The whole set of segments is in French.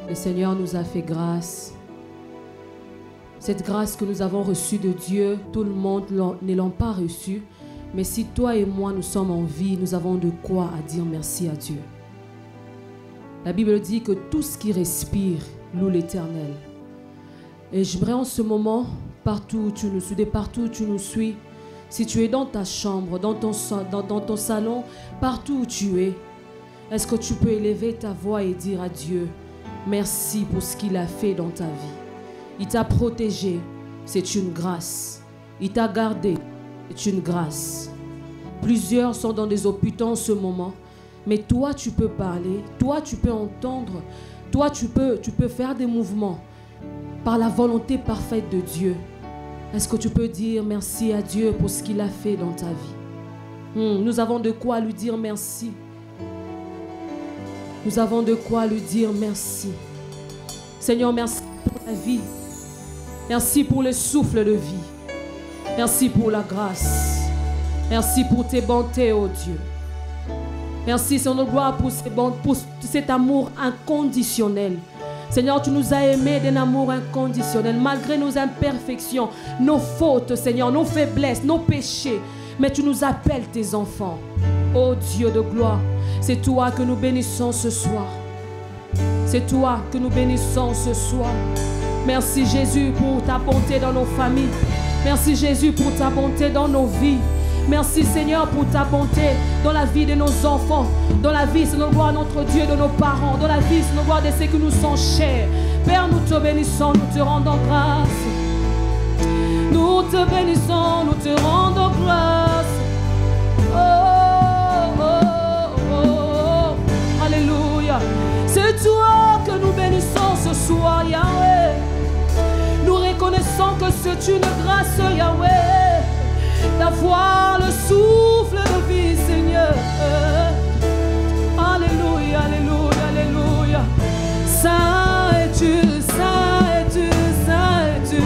Le Seigneur nous a fait grâce. Cette grâce que nous avons reçue de Dieu, tout le monde ne l'a pas reçue. Mais si toi et moi, nous sommes en vie, nous avons de quoi à dire merci à Dieu. La Bible dit que tout ce qui respire loue l'Éternel. Et j'aimerais en ce moment, partout où tu nous suis, si tu es dans ta chambre, dans ton salon, partout où tu es, est-ce que tu peux élever ta voix et dire à Dieu, merci pour ce qu'il a fait dans ta vie. Il t'a protégé, c'est une grâce. Il t'a gardé, c'est une grâce. Plusieurs sont dans des hôpitaux en ce moment, mais toi tu peux parler, toi tu peux entendre, toi tu peux faire des mouvements par la volonté parfaite de Dieu. Est-ce que tu peux dire merci à Dieu pour ce qu'il a fait dans ta vie? Nous avons de quoi lui dire merci. Nous avons de quoi lui dire merci. Seigneur, merci pour la vie. Merci pour le souffle de vie. Merci pour la grâce. Merci pour tes bontés, oh Dieu. Merci, Seigneur, gloire pour cet amour inconditionnel. Seigneur, tu nous as aimés d'un amour inconditionnel, malgré nos imperfections, nos fautes, Seigneur, nos faiblesses, nos péchés. Mais tu nous appelles tes enfants. Oh Dieu de gloire, c'est toi que nous bénissons ce soir. C'est toi que nous bénissons ce soir. Merci Jésus pour ta bonté dans nos familles. Merci Jésus pour ta bonté dans nos vies. Merci Seigneur pour ta bonté dans la vie de nos enfants, dans la vie, Seigneur, gloire notre Dieu, de nos parents, dans la vie, Seigneur, gloire de ceux qui nous sont chers. Père, nous te bénissons, nous te rendons grâce. Nous te bénissons, nous te rendons grâce. Oh, oh, oh, oh. Alléluia. C'est toi que nous bénissons ce soir, Yahweh. Nous reconnaissons que c'est une grâce, Yahweh, d'avoir le souffle de vie, Seigneur. Alléluia, alléluia, alléluia. Saint es-tu, saint es-tu, saint es-tu,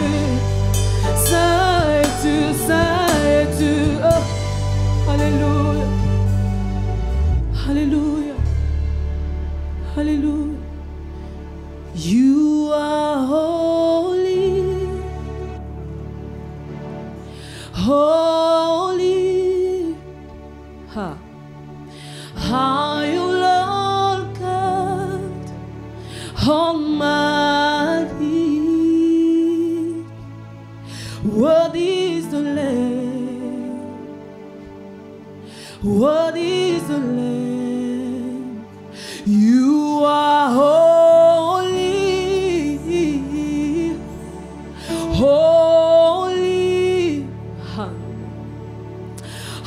saint es-tu, saint es-tu. Oh, alléluia, alléluia, alléluia. You are holy, holy, are you Lord God Almighty? Worthy is the Lamb, worthy is the Lamb. You are holy, holy,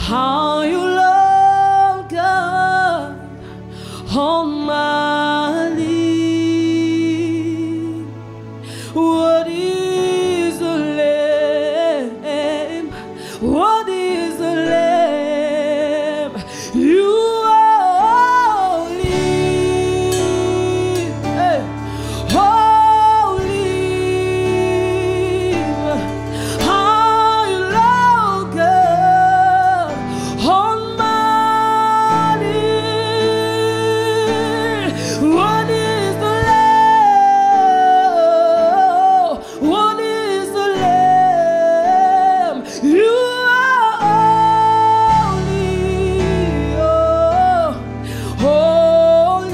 are you Lord God Almighty? What is the Lamb? What is the Lamb? You are holy, hey, holy, are you Lord God Almighty? What is the Lamb? What is the Lamb? You are holy, oh, holy,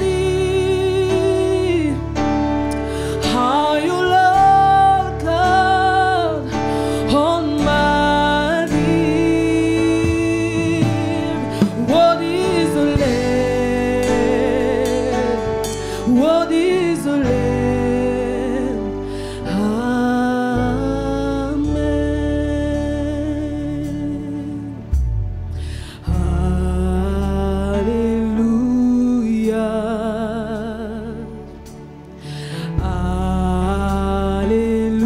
are you Lord God Almighty? What is the Lamb? What is the Lamb? Alléluia. Alléluia.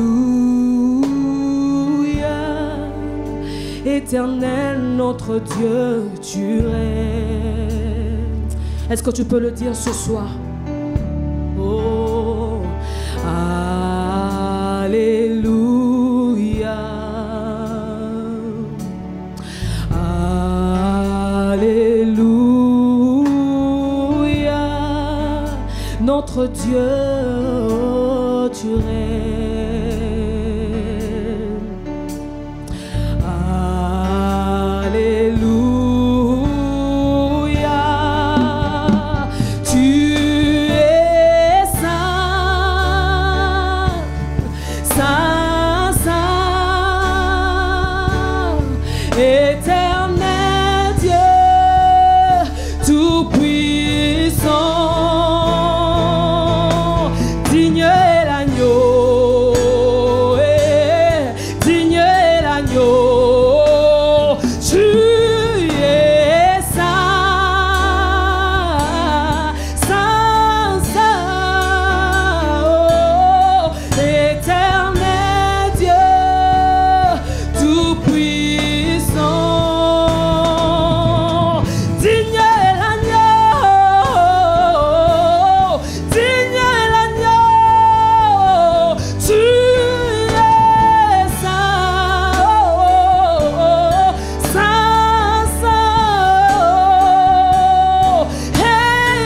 Éternel, notre Dieu, tu règnes. Est-ce que tu peux le dire ce soir? Oh, alléluia, alléluia, Notre Dieu, tu règnes. Alléluia. Tu es saint, saint, saint, éternel Dieu, tout-puissant. Digne est l'agneau, digne est l'agneau. Tu es saint, saint, saint, oh, éternel Dieu, tout-puissant. Digne est l'agneau, digne est l'agneau. Tu es saint, saint, saint,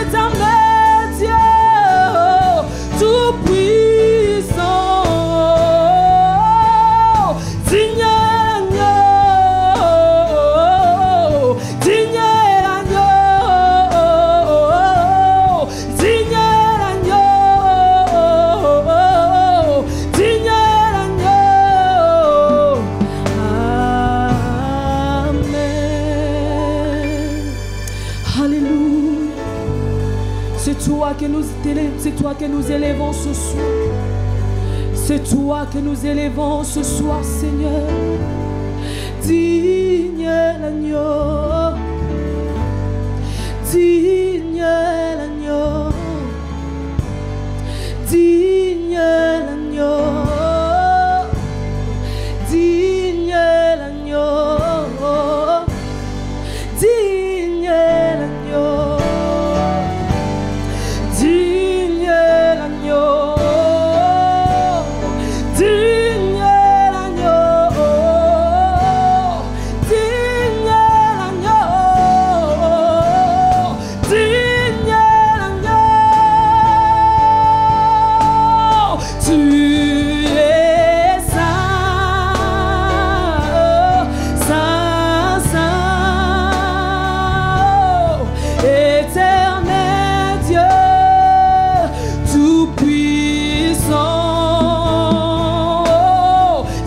éternel Dieu, tout-puissant. Digne est l'agneau, digne est l'agneau, digne est l'agneau, digne est l'agneau. Amen. Alléluia. C'est toi que nous élevons ce soir. C'est toi que nous élevons ce soir, Seigneur. Digne est l'agneau, digne est l'agneau, digne est l'agneau, digne est l'agneau, digne est l'agneau, digne est l'agneau, digne est l'agneau, digne est l'agneau, digne est l'agneau. Tu es saint, saint, saint, éternel Dieu, tout-puissant.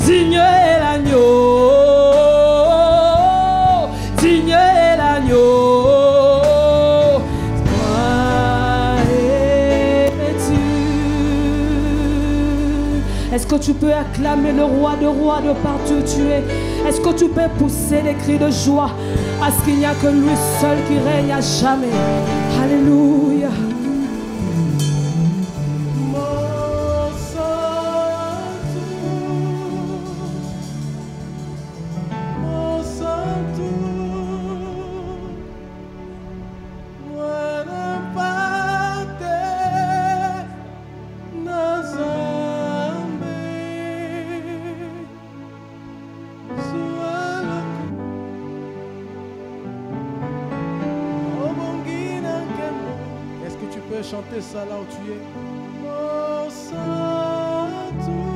Digne est l'agneau, digne est l'agneau. Toi es-tu. Est-ce que tu peux acclamer le roi de rois de partout où tu es? Est-ce que tu peux pousser des cris de joie parce qu'il n'y a que lui seul qui règne à jamais? Alléluia. Est-ce que tu peux chanter ça là où tu es? Mon Saint-Tout,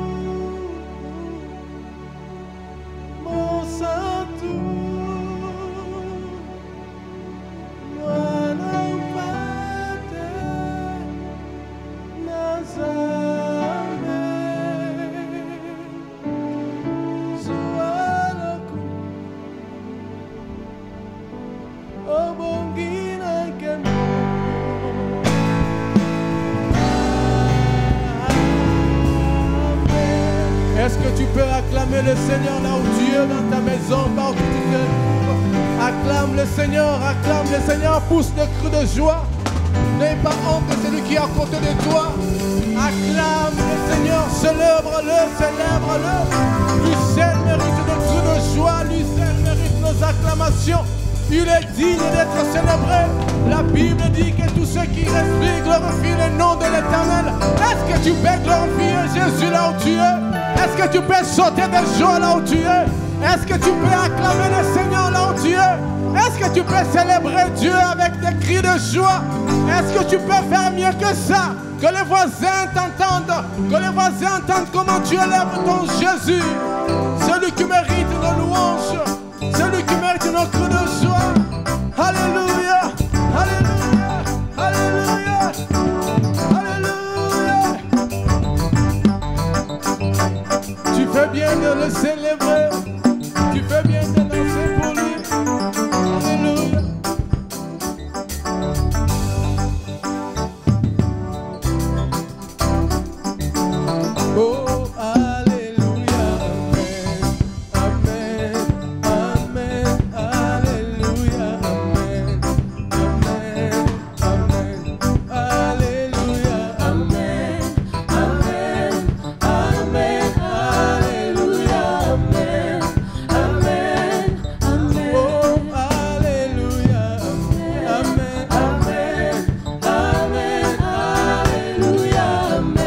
mon Saint-Tout, moi non pate nazame, sualoku, obongina kemo. Est-ce que tu peux acclamer le Seigneur là où tu es, dans ta maison, partout où tu te trouves? Acclame le Seigneur, pousse des cris de joie. N'aie pas honte de celui qui est à côté de toi. Acclame le Seigneur, célèbre-le. Lui seul mérite des cris de joie, lui seul mérite nos acclamations. Il est digne d'être célébré. La Bible dit que tous ceux qui respirent glorifient le nom de l'Éternel. Est-ce que tu peux glorifier Jésus là où tu es? Est-ce que tu peux sauter de joie là où tu es? Est-ce que tu peux acclamer le Seigneur là où tu es? Est-ce que tu peux célébrer Dieu avec des cris de joie? Est-ce que tu peux faire mieux que ça? Que les voisins t'entendent, que les voisins entendent comment tu élèves ton Jésus. Celui qui mérite nos louanges, celui qui mérite nos cris de joie. Alléluia, alléluia, alléluia, alléluia. Tu fais bien de le célébrer, tu fais bien de danser pour lui. Alléluia. Oh, alléluia, amen, amen, amen, alléluia, amen, amen, amen, alléluia, amen, amen, amen, alléluia, amen, amen, amen, oh, alléluia, amen, amen, amen, alléluia, amen.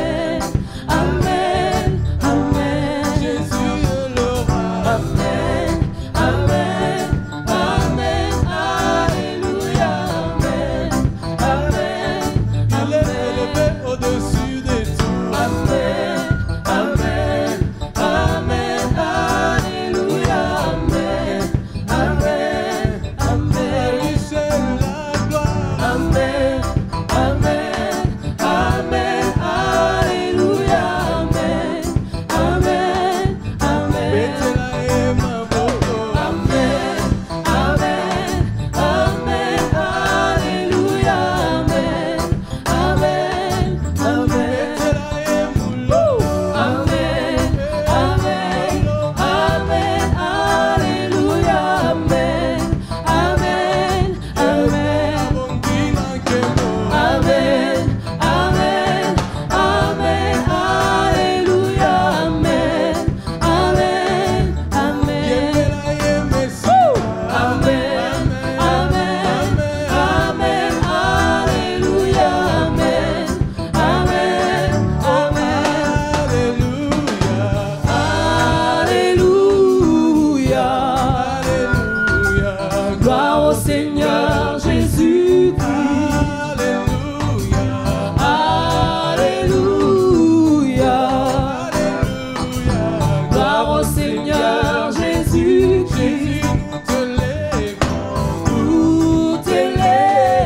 Amen, amen, Jésus est le roi. Amen, amen, amen, alléluia, amen, amen, il est élevé au-dessus de tout. Amen, amen, amen, alléluia, amen, amen, amen, lui seul la gloire. Amen, amen, amen, alléluia, amen, amen, amen. Bethléem, amen, amen, amen, alléluia, amen, amen, amen. Bethléem, amen, amen, amen, alléluia, amen, amen, amen. Amen, amen, amen, alléluia, amen, amen, amen. Amen, amen, amen, alléluia, amen, amen, alléluia, alléluia. Gloire au Seigneur Jésus-Christ. Alléluia, gloire au Seigneur Jésus-Christ. Nous t'élèvons,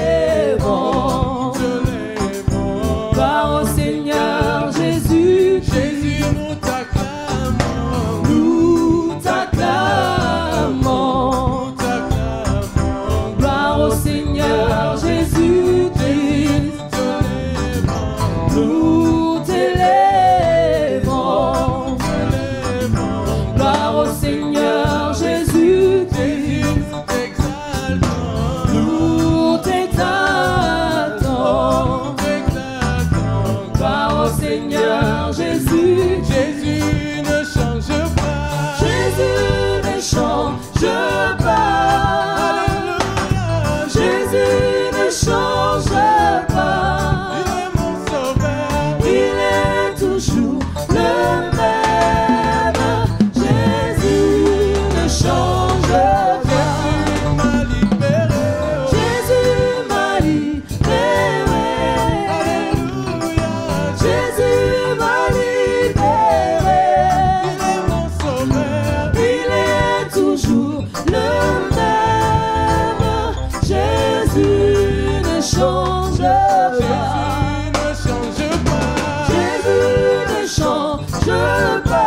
gloire au Seigneur Jésus-Christ. Nous t'acclamons, gloire au Seigneur Jésus-Christ. Nous t'élèvons, gloire au Seigneur Jésus-Christ. Nous t'exaltons, gloire au Seigneur Jésus. Jésus ne change pas. Jésus ne change pas. Jésus ne change pas. Il est mon sauveur. Il est toujours le même. Jésus ne change pas. Jésus m'a libéré. Jésus m'a libéré. Alléluia. Jésus m'a libéré. Il est mon sauveur. Il est toujours le même. Jésus ne change pas. Jésus ne change pas.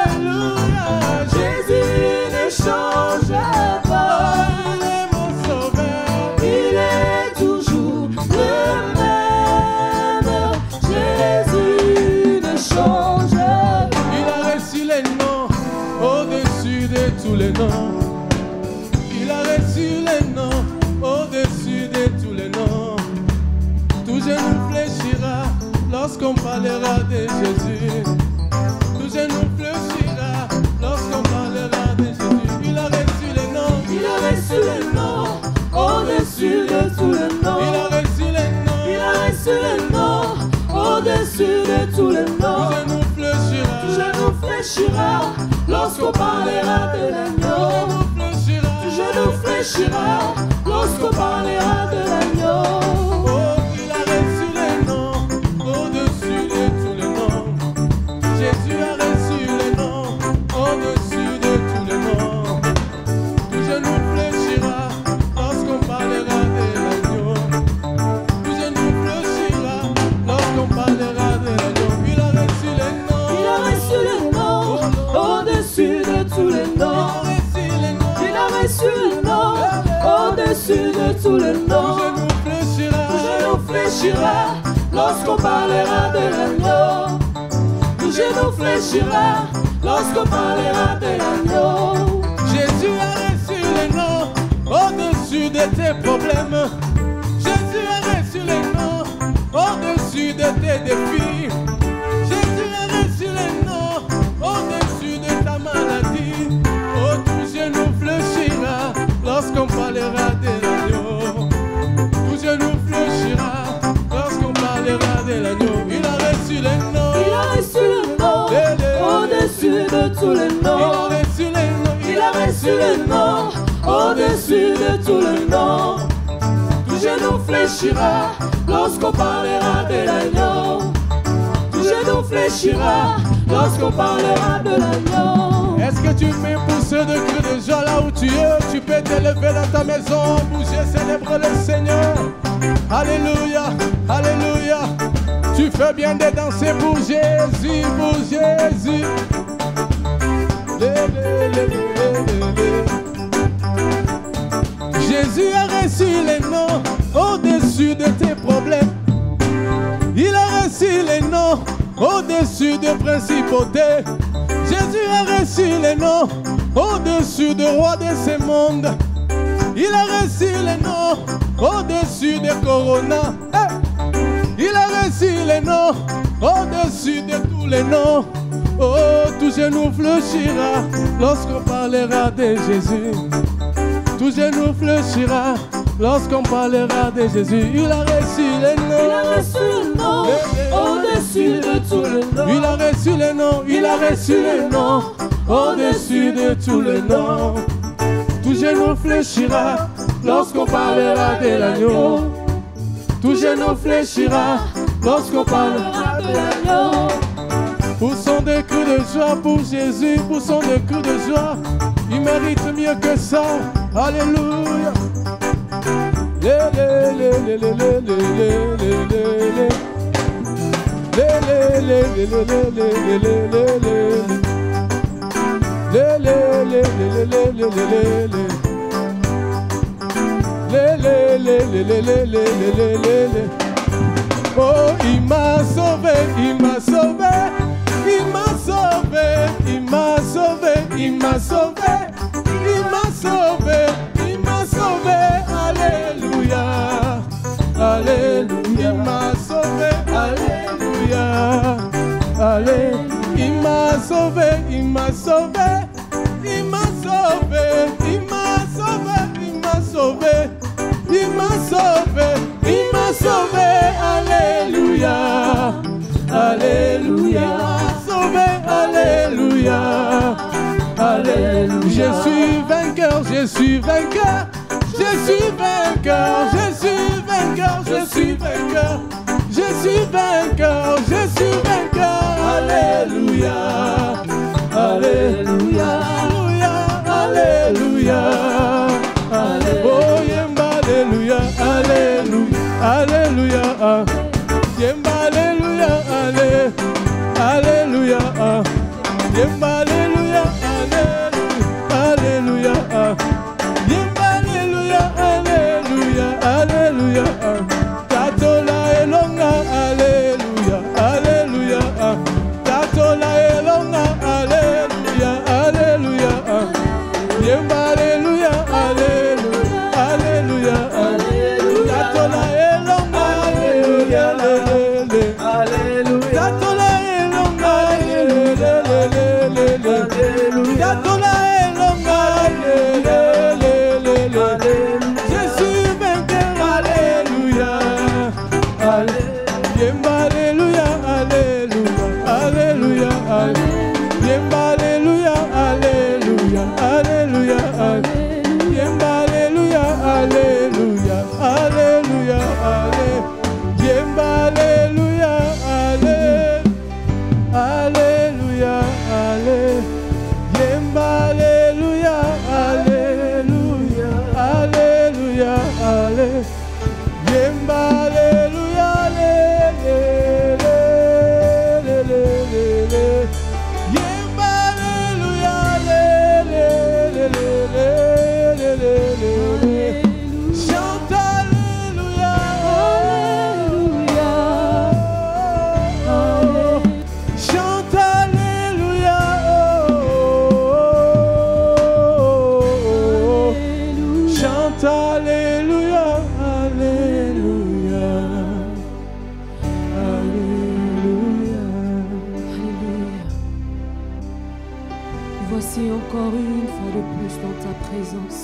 Alléluia. Jésus ne change pas. Il est mon sauveur. Il est toujours le même. Jésus ne change pas. Il a reçu les noms au-dessus de tous les noms. Il a reçu les noms au-dessus de tous les noms. Tout genou fléchira lorsqu'on parlera de Jésus. Tout genou fléchira lorsqu'on parlera de Jésus. Il a reçu les noms. Il a reçu les noms au-dessus de tous les noms. Il a reçu les noms. Il a reçu les noms au-dessus de tous les noms. Tout genou fléchira lorsqu'on lorsqu'on parlera de l'agneau. Tout genou fléchira lorsqu'on parlera de l'agneau. Oh, il a reçu les noms au-dessus de tous les noms. Jésus a reçu les noms au-dessus de tous les noms. Tout genou fléchira lorsqu'on parlera de l'agneau. Tout genou fléchira lorsqu'on parlera de l'agneau. Il a reçu les noms. Il a reçu les noms au-dessus de tous les noms. Il a reçu les noms au-dessus de tous les noms. Tout genou fléchira lorsqu'on parlera de l'agneau. Tout genou fléchira lorsqu'on parlera de l'agneau. Jésus a reçu les noms au-dessus de tes problèmes. Jésus a reçu les noms au-dessus de tes défis. Jésus a reçu les noms au-dessus de ta maladie. Oh, tout genou fléchira lorsqu'on parlera de l'agneau. Tout genou fléchira lorsqu'on parlera de l'agneau. Il a reçu les noms. Il a reçu le nom au-dessus de tous les noms. Il a reçu les noms. Il a reçu le nom au-dessus de tous les noms. Tout genou fléchira lorsqu'on parlera de l'agneau. Tout genou fléchira lorsqu'on parlera de l'agneau. Est-ce que tu mets poussé de cris de joie là où tu es? Tu peux t'élever dans ta maison, bouger, célébrer le Seigneur. Alléluia, alléluia. Tu fais bien de danser pour Jésus, pour Jésus. Jésus a reçu les noms au-dessus de tes problèmes. Il a reçu les noms au-dessus de principautés. Jésus a reçu les noms au-dessus de rois de ce monde. Il a reçu les noms au-dessus de Corona. Il a reçu les noms au-dessus de tous les noms. Oh, tout genou fléchira lorsqu'on parlera de Jésus. Tout genou fléchira lorsqu'on parlera de Jésus. Il a reçu les noms. Il a reçu le nom au-dessus de tous les noms. Il a reçu les noms. Il a reçu les noms au-dessus de tous les noms. Tout genou fléchira lorsqu'on parlera de l'agneau. Tout genou fléchira lorsqu'on parlera de l'agneau. Poussons des cris de joie pour Jésus, poussons des cris de joie. Il mérite mieux que ça. Alléluia. Oh, il m'a sauvé, il m'a sauvé, il m'a sauvé, il m'a sauvé, il m'a sauvé, il m'a sauvé, il m'a sauvé, alléluia, alléluia, il m'a sauvé, alléluia, alléluia, il m'a sauvé, il m'a sauvé, il m'a sauvé, il m'a sauvé, il m'a sauvé, il m'a sauvé, il m'a sauvé, alléluia, alléluia, sauvé, alléluia, alléluia. Je suis vainqueur, je suis vainqueur, je suis vainqueur, je suis vainqueur, je suis vainqueur, je suis vainqueur, je suis vainqueur, alléluia, alléluia, alléluia, alléluia, oh yemba, alléluia, alléluia, alléluia, yemba, alléluia, alléluia, yemba, alléluia, alléluia, yemba, alléluia, alléluia, alléluia, tatola elonga, alléluia, alléluia, tatola elonga, alléluia, alléluia, yemba, alléluia, alléluia, alléluia, tatola elonga, alléluia, alléluia, tatola elonga, alléluia, tatola elonga, alléluia, je suis vainqueur, alléluia, yemba, alléluia, alléluia, alléluia, yemba, alléluia, alléluia. voici encore une fois de plus dans ta présence.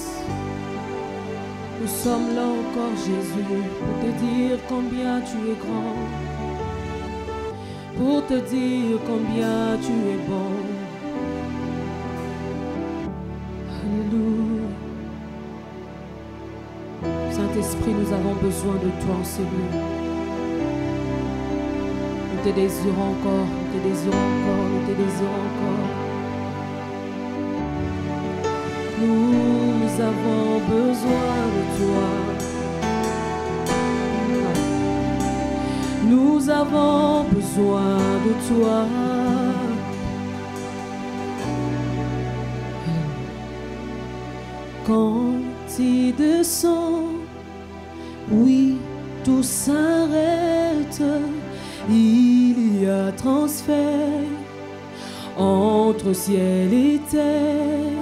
Nous sommes là encore, Jésus, pour te dire combien tu es grand, pour te dire combien tu es bon. Alléluia. Saint-Esprit, nous avons besoin de toi en ce lieu. Nous te désirons encore, nous te désirons encore, nous te désirons encore. Nous avons besoin de toi. Nous avons besoin de toi. Quand il descend, oui, tout s'arrête. Il y a transfert entre ciel et terre.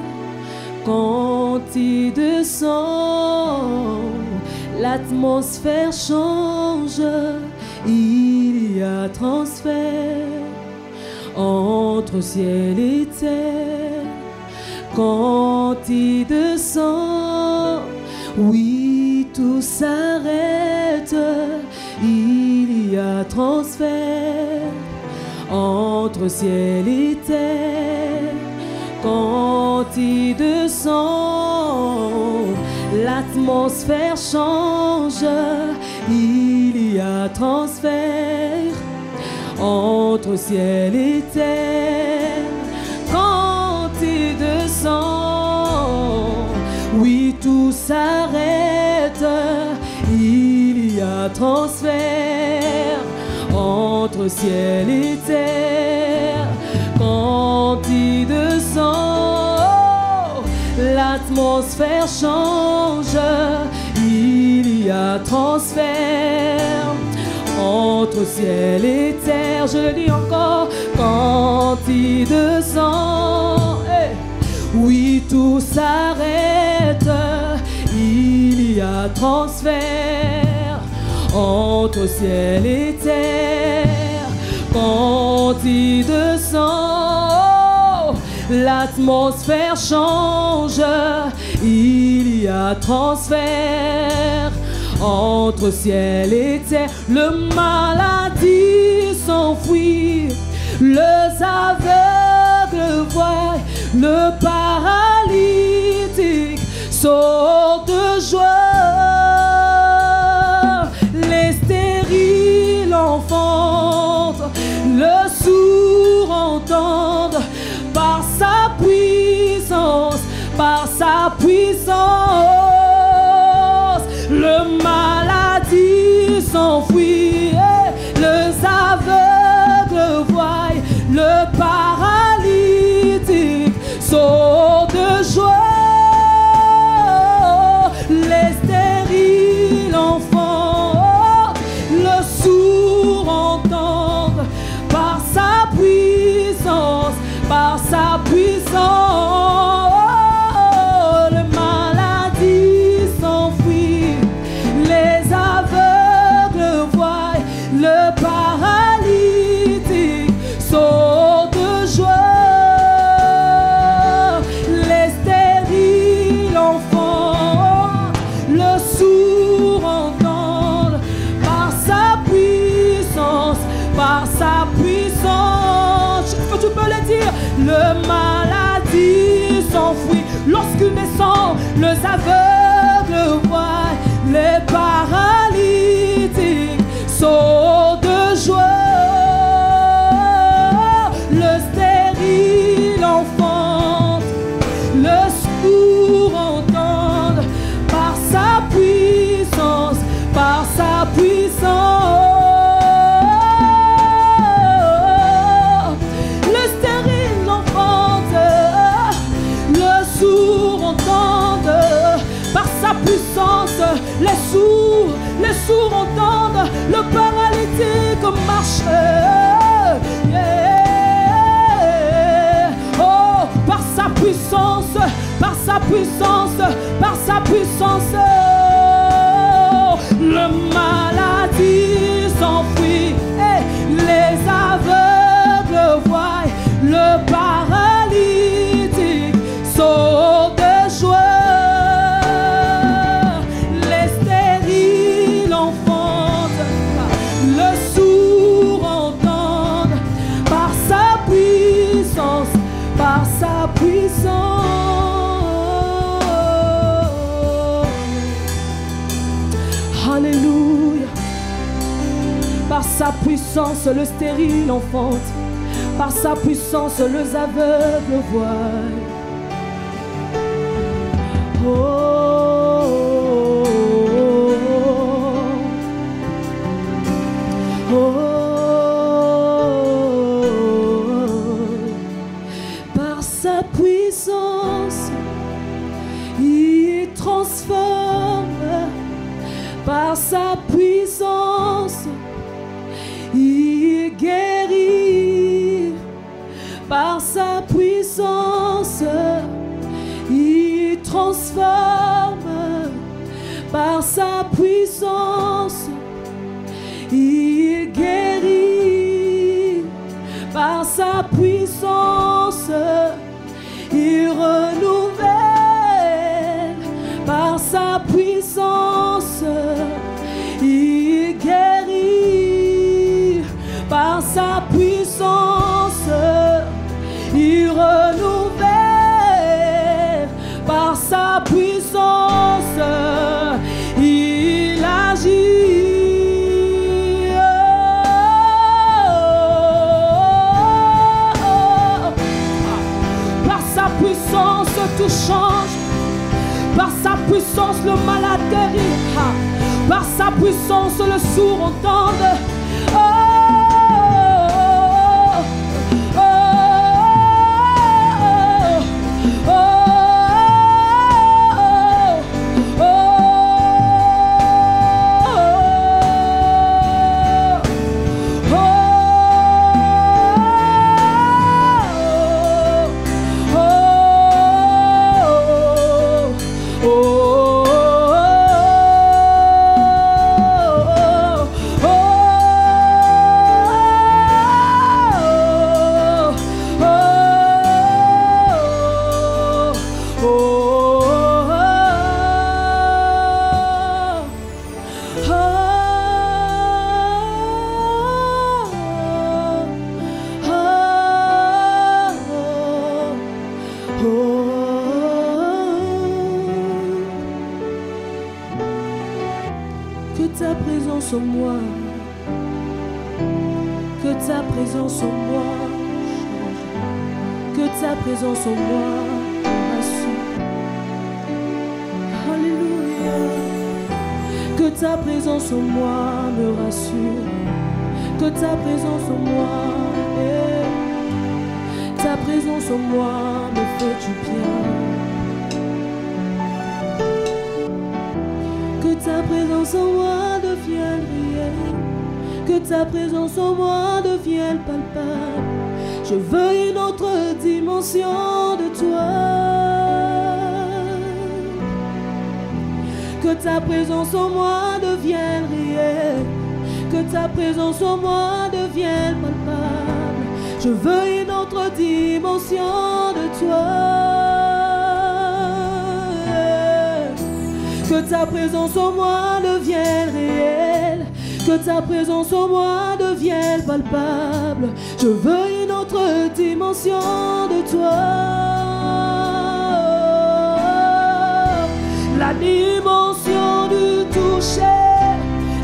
Quand il descend, l'atmosphère change. Il y a transfert entre ciel et terre. Quand il descend, oui, tout s'arrête. Il y a transfert entre ciel et terre. Quand il descend, l'atmosphère change. Il y a transfert entre ciel et terre. Quand il descend, oui, tout s'arrête. Il y a transfert entre ciel et terre. Quand il descend, l'atmosphère change. Il y a transfert entre ciel et terre. Je le dis encore. Quand il descend, oui, tout s'arrête. Il y a transfert entre ciel et terre. Quand il descend, l'atmosphère change. Il y a transfert entre ciel et terre. Le maladie s'enfuit, les aveugles voient, le paralytique saute de joie. Les stériles enfantent, le sourd entendent. Par sa puissance, par sa puissance, le maladie s'enfuit, les aveugles voient, le paralytique saute de joie. Les stériles enfants, le sourd entendent. Par sa puissance, par sa puissance, le maladie s'enfuit, les aveugles voient, le paralytique saute de joie. Les stériles enfants, le sourd entendent. Par sa puissance, par sa puissance, tu peux le dire, le maladie s'enfuit. Lorsqu'il descend, les aveugles voient, les paralytiques sautent de joie. Le stérile enfante, le sourd entend. Par sa puissance, par sa puissance. Les sourds entendent, le paralytique marche. Yeah. Oh, par sa puissance, par sa puissance, par sa puissance, le maladie s'enfuit. Les aveugles voient, le paralytique puissance, le stérile enfante. Par sa puissance, les aveugles voient. Oh, oh, oh. Par sa puissance, il transforme. Par sa puissance, il guérit. Par sa puissance, il transforme. Par sa puissance, il guérit. Par sa puissance, il renouvelle. Par sa puissance, il guérit. Par sa puissance, il renouvelle. Par sa puissance, il agit. Par sa puissance, tout change. Par sa puissance, le malade guérit. Par sa puissance, le sourd entend. Que ta présence en moi, que ta présence en moi change, que ta présence en moi rassure. Alléluia. Que ta présence en moi me rassure, que ta présence en moi, ta présence en moi me fait du bien. Que ta présence en moi devienne réelle, que ta présence en moi devienne palpable. Je veux une autre dimension de toi. Que ta présence en moi devienne réelle, que ta présence en moi devienne palpable. Je veux une autre dimension de toi. Que ta présence en moi devienne réelle, que ta présence en moi devienne palpable. Je veux une autre dimension de toi. La dimension du toucher,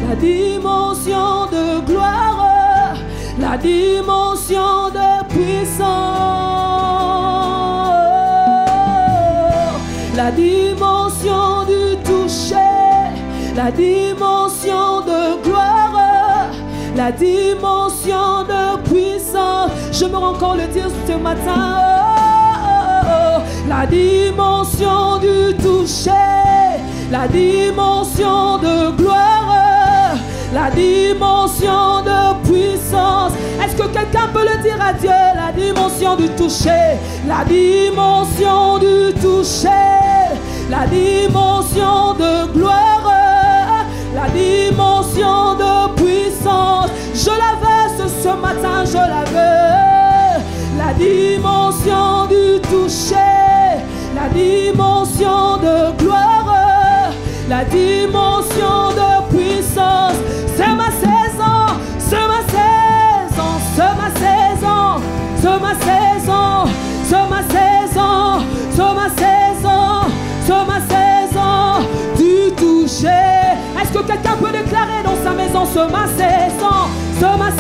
la dimension de gloire, la dimension de puissance, la dimension du toucher, la dimension de gloire, la dimension de puissance. Je me rends encore le dire ce matin. La dimension du toucher, la dimension de gloire, la dimension de puissance. Est-ce que quelqu'un peut le dire à Dieu? La dimension du toucher, la dimension du toucher, la dimension de gloire, la dimension de puissance. Je la veux ce matin, je la veux. La dimension du toucher, la dimension de gloire, la dimension de puissance. C'est ma saison, c'est ma saison, c'est ma saison, c'est ma saison, c'est ma saison, c'est ma saison, c'est ma saison du toucher. Est-ce que quelqu'un peut déclarer dans sa maison, c'est ma saison, c'est ma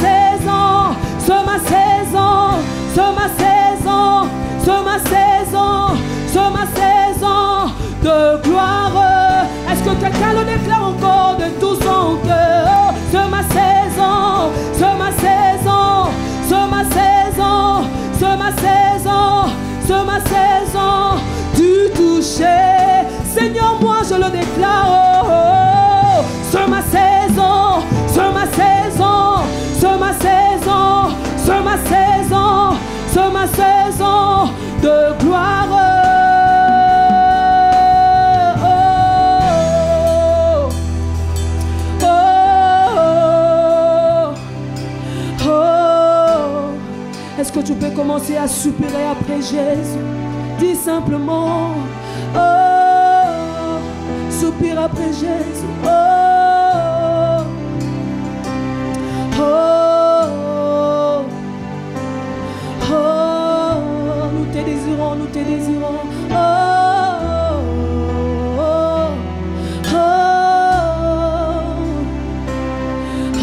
Est-ce que tu peux commencer à soupirer après Jésus? Dis simplement, oh, soupire après Jésus. Oh, oh, oh, nous te désirons, nous te désirons. Oh, oh, oh,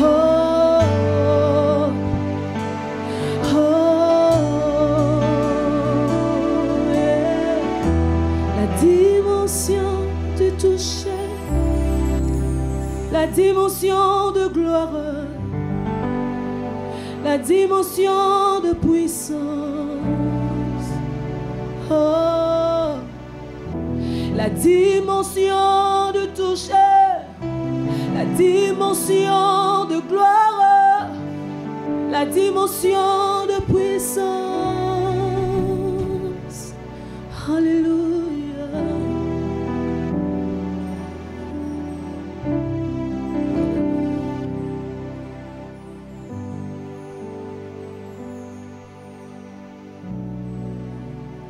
oh, oh, yeah. La dimension du toucher, la dimension de gloire, la dimension de puissance, oh, la dimension de toucher, la dimension de gloire, la dimension de puissance. Alléluia.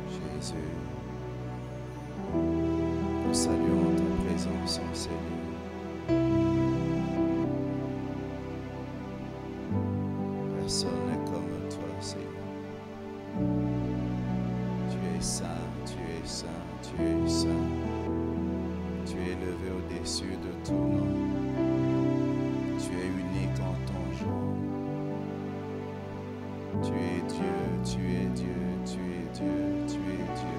Jésus, nous saluons ta présence en ces lieux. Personne n'est comme toi, Seigneur. Tu es saint, tu es saint, tu es saint. Tu es élevé au-dessus de tout nom. Tu es unique en ton genre. Tu es Dieu, tu es Dieu, tu es Dieu, tu es Dieu.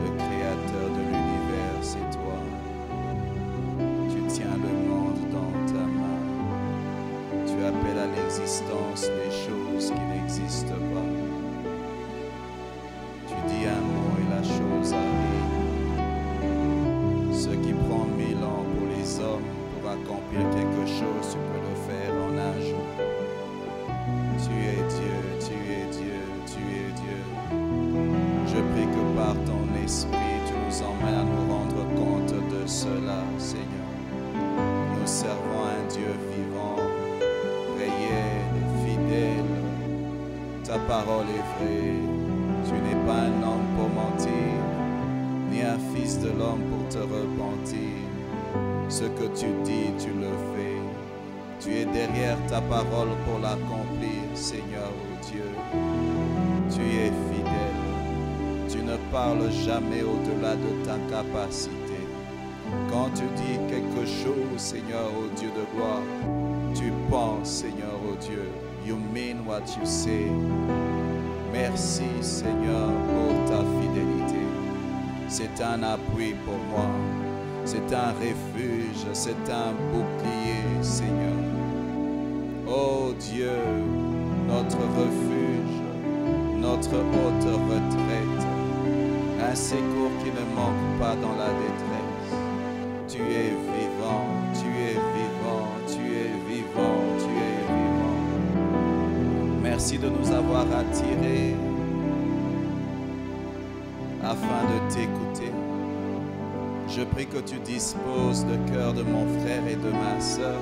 Le créateur de l'univers, c'est toi. Tu tiens le monde dans ta main. Tu appelles à l'existence les choses qui n'existent pas. Tu dis un mot et la chose arrive. Ce qui prend 1000 ans pour les hommes pour accomplir quelque chose, tu peux le faire en un jour. Tu es Dieu, tu es Dieu, tu es Dieu. Je prie que par ton esprit, tu nous emmènes à nous rendre compte de cela, Seigneur. Nous servons un Dieu vivant, réel, fidèle. Ta parole est vraie. Tu n'es pas un homme pour mentir, ni un fils de l'homme pour te repentir. Ce que tu dis, tu le fais. Tu es derrière ta parole pour l'accomplir, Seigneur oh Dieu. Tu es fidèle. Tu ne parles jamais au-delà de ta capacité. Quand tu dis quelque chose, Seigneur oh Dieu de gloire, tu penses, Seigneur oh Dieu. You mean what you say. Merci, Seigneur, pour ta fidélité. C'est un appui pour moi. C'est un refuge, c'est un bouclier, Seigneur. Oh Dieu, notre refuge, notre haute retraite, un secours qui ne manque pas dans la détresse. Tu es vivant, tu es vivant, tu es vivant, tu es vivant. Merci de nous avoir attirés afin de t'écouter. Je prie que tu disposes le cœur de mon frère et de ma sœur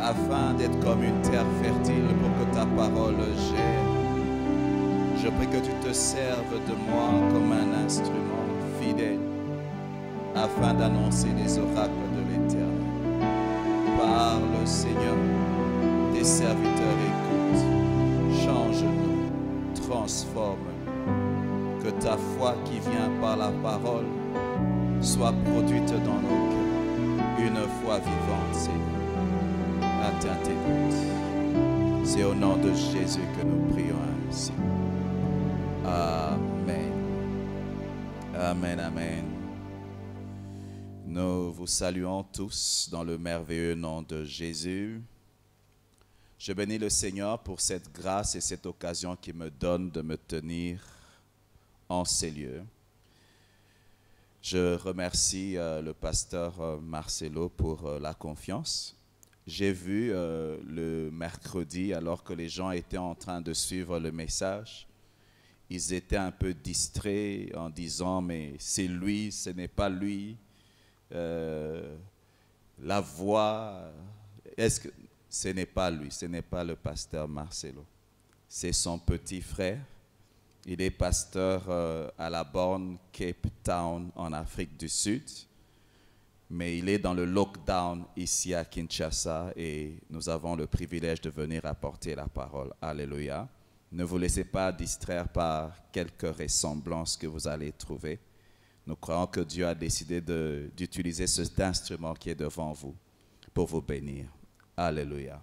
afin d'être comme une terre fertile pour que ta parole germe. Je prie que tu te serves de moi comme un instrument fidèle afin d'annoncer les oracles de l'Éternel. Parle, Seigneur, tes serviteurs écoutent. Change-nous, transforme-nous. Que ta foi qui vient par la parole soit produite dans nos cœurs, une foi vivante, Seigneur. Atteins tes buts. C'est au nom de Jésus que nous prions ainsi. Amen. Amen, amen. Nous vous saluons tous dans le merveilleux nom de Jésus. Je bénis le Seigneur pour cette grâce et cette occasion qu'il me donne de me tenir en ces lieux. Je remercie le pasteur Marcelo pour la confiance. J'ai vu le mercredi, alors que les gens étaient en train de suivre le message, ils étaient un peu distraits en disant « mais c'est lui, ce n'est pas lui, la voix, est-ce que ce n'est pas lui, ce n'est pas le pasteur Marcelo ?» C'est son petit frère. Il est pasteur à la borne Cape Town en Afrique du Sud. Mais il est dans le lockdown ici à Kinshasa et nous avons le privilège de venir apporter la parole. Alléluia. Ne vous laissez pas distraire par quelques ressemblances que vous allez trouver. Nous croyons que Dieu a décidé d'utiliser cet instrument qui est devant vous pour vous bénir. Alléluia.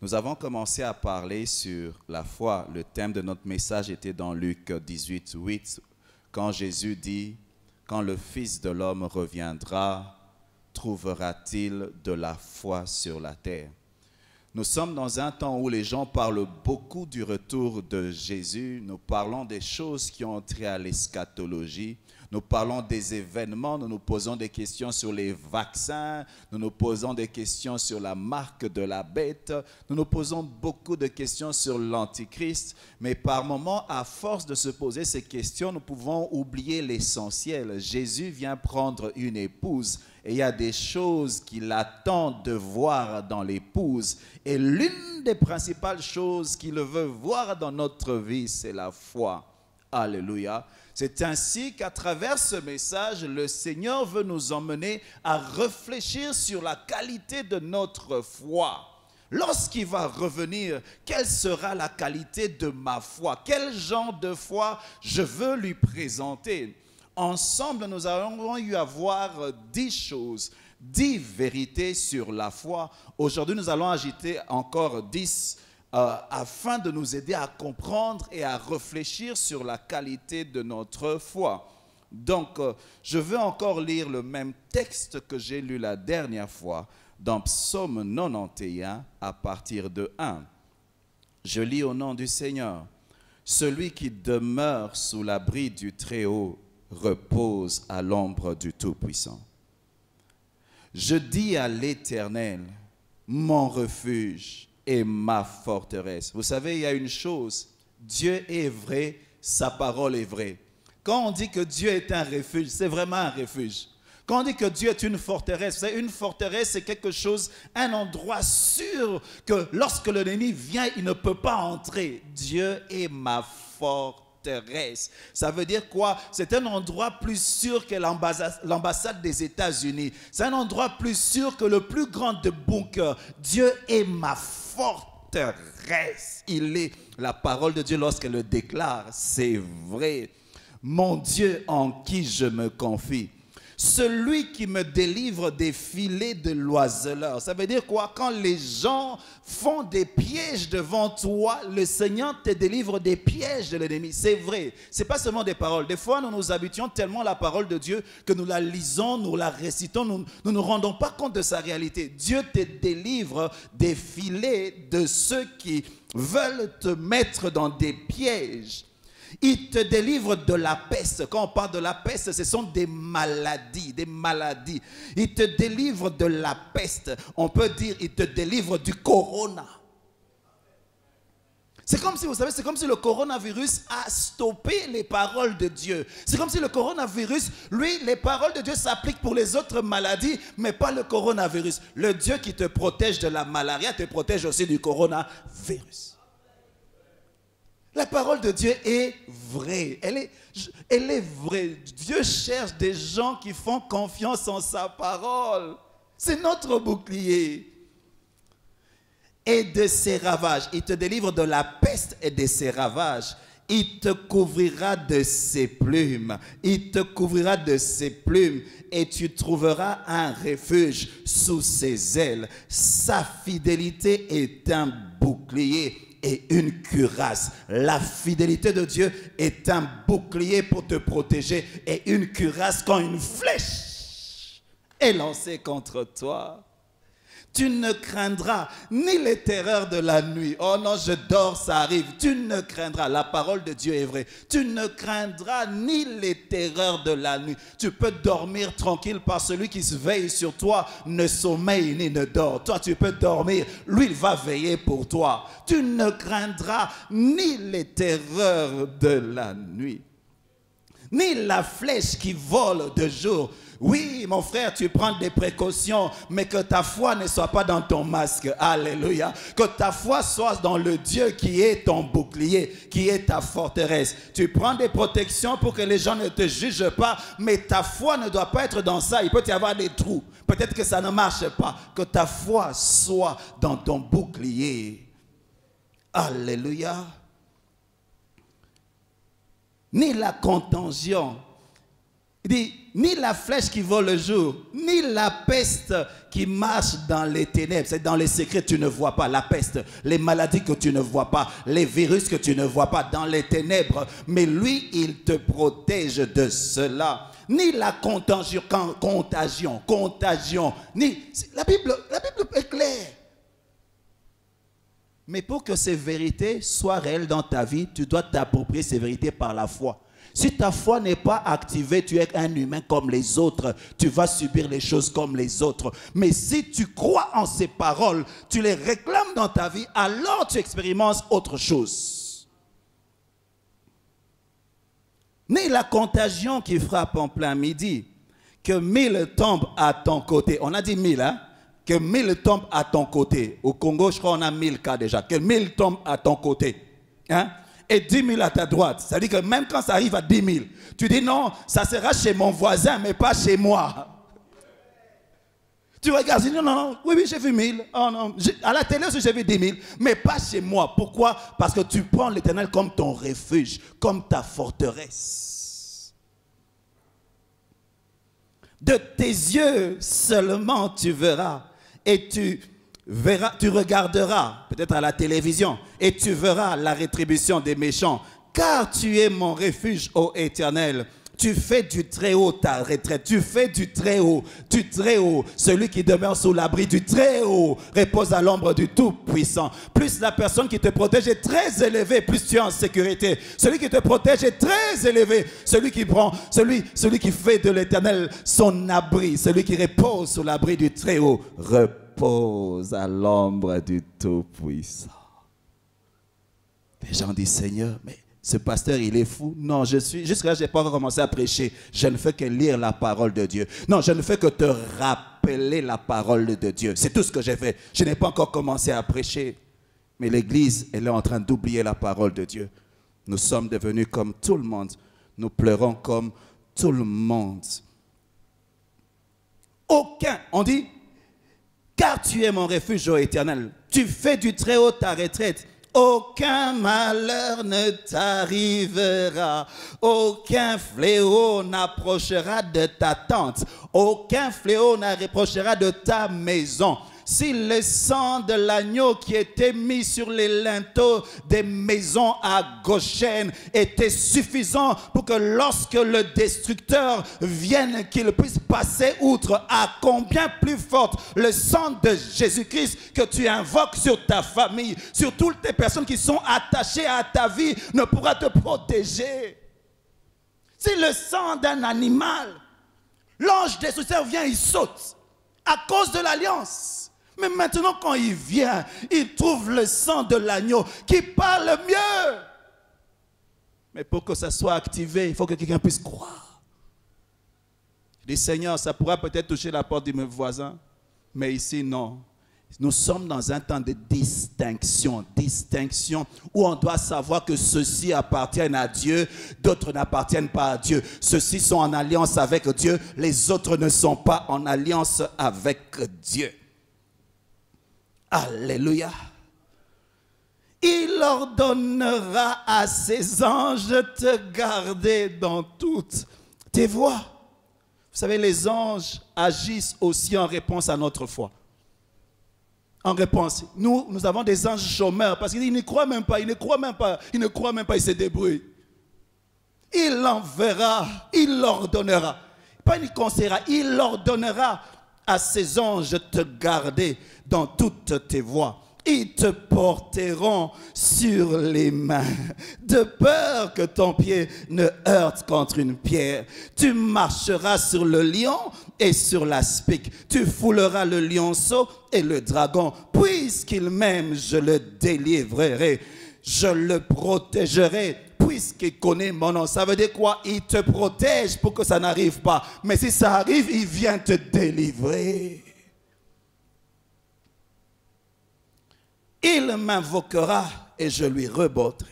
Nous avons commencé à parler sur la foi. Le thème de notre message était dans Luc 18, 8, quand Jésus dit « Quand le Fils de l'homme reviendra, trouvera-t-il de la foi sur la terre ?» Nous sommes dans un temps où les gens parlent beaucoup du retour de Jésus. Nous parlons des choses qui ont trait à l'eschatologie. Nous parlons des événements, nous nous posons des questions sur les vaccins, nous nous posons des questions sur la marque de la bête, nous nous posons beaucoup de questions sur l'Antichrist, mais par moments, à force de se poser ces questions, nous pouvons oublier l'essentiel. Jésus vient prendre une épouse et il y a des choses qu'il attend de voir dans l'épouse. Et l'une des principales choses qu'il veut voir dans notre vie, c'est la foi. Alléluia. C'est ainsi qu'à travers ce message, le Seigneur veut nous emmener à réfléchir sur la qualité de notre foi. Lorsqu'il va revenir, quelle sera la qualité de ma foi? Quel genre de foi je veux lui présenter? Ensemble, nous avons eu à voir 10 choses, 10 vérités sur la foi. Aujourd'hui, nous allons agiter encore 10 afin de nous aider à comprendre et à réfléchir sur la qualité de notre foi. Donc, je veux encore lire le même texte que j'ai lu la dernière fois dans Psaume 91 à partir de 1. Je lis au nom du Seigneur. Celui qui demeure sous l'abri du Très-Haut repose à l'ombre du Tout-Puissant. Je dis à l'Éternel, mon refuge et ma forteresse. Vous savez, il y a une chose, Dieu est vrai, sa parole est vraie. Quand on dit que Dieu est un refuge, c'est vraiment un refuge. Quand on dit que Dieu est une forteresse, vous savez, une forteresse, c'est quelque chose, un endroit sûr que lorsque l'ennemi vient, il ne peut pas entrer. Dieu est ma forteresse. Ça veut dire quoi? C'est un endroit plus sûr que l'ambassade des États-Unis. C'est un endroit plus sûr que le plus grand de bunkers. Dieu est ma forteresse. Il est la parole de Dieu lorsqu'elle le déclare. C'est vrai. Mon Dieu en qui je me confie. Celui qui me délivre des filets de l'oiseleur. Ça veut dire quoi? Quand les gens font des pièges devant toi, le Seigneur te délivre des pièges de l'ennemi. C'est vrai. Ce n'est pas seulement des paroles. Des fois, nous nous habituons tellement à la parole de Dieu que nous la lisons, nous la récitons, nous ne nous rendons pas compte de sa réalité. Dieu te délivre des filets de ceux qui veulent te mettre dans des pièges. Il te délivre de la peste. Quand on parle de la peste, ce sont des maladies, des maladies. Il te délivre de la peste. On peut dire, il te délivre du corona. C'est comme si, vous savez, c'est comme si le coronavirus a stoppé les paroles de Dieu. C'est comme si le coronavirus, lui, les paroles de Dieu s'appliquent pour les autres maladies, mais pas le coronavirus. Le Dieu qui te protège de la malaria te protège aussi du coronavirus. La parole de Dieu est vraie. Elle est vraie. Dieu cherche des gens qui font confiance en sa parole. C'est notre bouclier. Et de ses ravages. Il te délivre de la peste et de ses ravages. Il te couvrira de ses plumes. Il te couvrira de ses plumes. Et tu trouveras un refuge sous ses ailes. Sa fidélité est un bouclier et une cuirasse. La fidélité de Dieu est un bouclier pour te protéger et une cuirasse quand une flèche est lancée contre toi. Tu ne craindras ni les terreurs de la nuit. Oh non, je dors, ça arrive. Tu ne craindras, la parole de Dieu est vraie. Tu ne craindras ni les terreurs de la nuit. Tu peux dormir tranquille parce que celui qui se veille sur toi ne sommeille ni ne dort. Toi, tu peux dormir. Lui, il va veiller pour toi. Tu ne craindras ni les terreurs de la nuit, ni la flèche qui vole de jour. Oui, mon frère, tu prends des précautions, mais que ta foi ne soit pas dans ton masque. Alléluia. Que ta foi soit dans le Dieu qui est ton bouclier, qui est ta forteresse. Tu prends des protections pour que les gens ne te jugent pas, mais ta foi ne doit pas être dans ça. Il peut y avoir des trous. Peut-être que ça ne marche pas. Que ta foi soit dans ton bouclier. Alléluia. Ni la contagion. Il dit, ni la flèche qui vole le jour, ni la peste qui marche dans les ténèbres. C'est dans les secrets que tu ne vois pas. La peste, les maladies que tu ne vois pas, les virus que tu ne vois pas dans les ténèbres. Mais lui, il te protège de cela. Ni la contagion. Ni, la Bible est claire. Mais pour que ces vérités soient réelles dans ta vie, tu dois t'approprier ces vérités par la foi. Si ta foi n'est pas activée, tu es un humain comme les autres. Tu vas subir les choses comme les autres. Mais si tu crois en ces paroles, tu les réclames dans ta vie, alors tu expérimentes autre chose. Ni la contagion qui frappe en plein midi, que 1000 tombent à ton côté. On a dit 1000, hein? Que 1000 tombent à ton côté. Au Congo, je crois qu'on a 1000 cas déjà. Que 1000 tombent à ton côté. Hein? Et 10 000 à ta droite. C'est-à-dire que même quand ça arrive à 10 000, tu dis non, ça sera chez mon voisin, mais pas chez moi. Tu regardes, tu dis non, oui, j'ai vu 1000. Oh, non. À la télé aussi, j'ai vu 10 000, mais pas chez moi. Pourquoi? Parce que tu prends l'Éternel comme ton refuge, comme ta forteresse. De tes yeux seulement tu verras, et tu regarderas, peut-être à la télévision, et tu verras la rétribution des méchants, car tu es mon refuge, ô Éternel. Tu fais du Très-Haut ta retraite, tu fais du Très-Haut, celui qui demeure sous l'abri du Très-Haut, repose à l'ombre du Tout-Puissant. Plus la personne qui te protège est très élevée, plus tu es en sécurité. Celui qui te protège est très élevé, celui qui fait de l'Éternel son abri, celui qui repose sous l'abri du Très-Haut, repose à l'ombre du Tout-Puissant. Les gens disent, Seigneur, mais ce pasteur, il est fou. Non, jusqu'à là, je n'ai pas encore commencé à prêcher. Je ne fais que lire la parole de Dieu. Non, je ne fais que te rappeler la parole de Dieu. C'est tout ce que j'ai fait. Je n'ai pas encore commencé à prêcher. Mais l'Église, elle est en train d'oublier la parole de Dieu. Nous sommes devenus comme tout le monde. Nous pleurons comme tout le monde. Aucun, on dit, car tu es mon refuge, ô Éternel. Tu fais du Très-Haut ta retraite. Aucun malheur ne t'arrivera, aucun fléau n'approchera de ta tente, aucun fléau n'approchera de ta maison. Si le sang de l'agneau qui était mis sur les linteaux des maisons à Goshen était suffisant pour que lorsque le destructeur vienne, qu'il puisse passer outre, à combien plus forte le sang de Jésus-Christ que tu invoques sur ta famille, sur toutes les personnes qui sont attachées à ta vie, ne pourra te protéger. Si le sang d'un animal, l'ange destructeur vient, il saute à cause de l'alliance. Mais maintenant, quand il vient, il trouve le sang de l'agneau qui parle mieux. Mais pour que ça soit activé, il faut que quelqu'un puisse croire. Je dis, Seigneur, ça pourra peut-être toucher la porte de mes voisins, mais ici, non. Nous sommes dans un temps de distinction où on doit savoir que ceux-ci appartiennent à Dieu, d'autres n'appartiennent pas à Dieu. Ceux-ci sont en alliance avec Dieu, les autres ne sont pas en alliance avec Dieu. Alléluia. Il ordonnera à ses anges de te garder dans toutes tes voies. Vous savez, les anges agissent aussi en réponse à notre foi. En réponse. Nous avons des anges chômeurs parce qu'ils ne croient même pas, ils ne croient même pas, ils se débrouillent. Il enverra, il ordonnera. Pas il conseillera, il ordonnera à ses anges de te garder dans toutes tes voies. Ils te porteront sur les mains, de peur que ton pied ne heurte contre une pierre. Tu marcheras sur le lion et sur l'aspic. Tu fouleras le lionceau et le dragon. Puisqu'il m'aime, je le délivrerai. Je le protégerai. puisqu'il connaît mon nom. Ça veut dire quoi? Il te protège pour que ça n'arrive pas. Mais si ça arrive, il vient te délivrer. Il m'invoquera et je lui reboterai.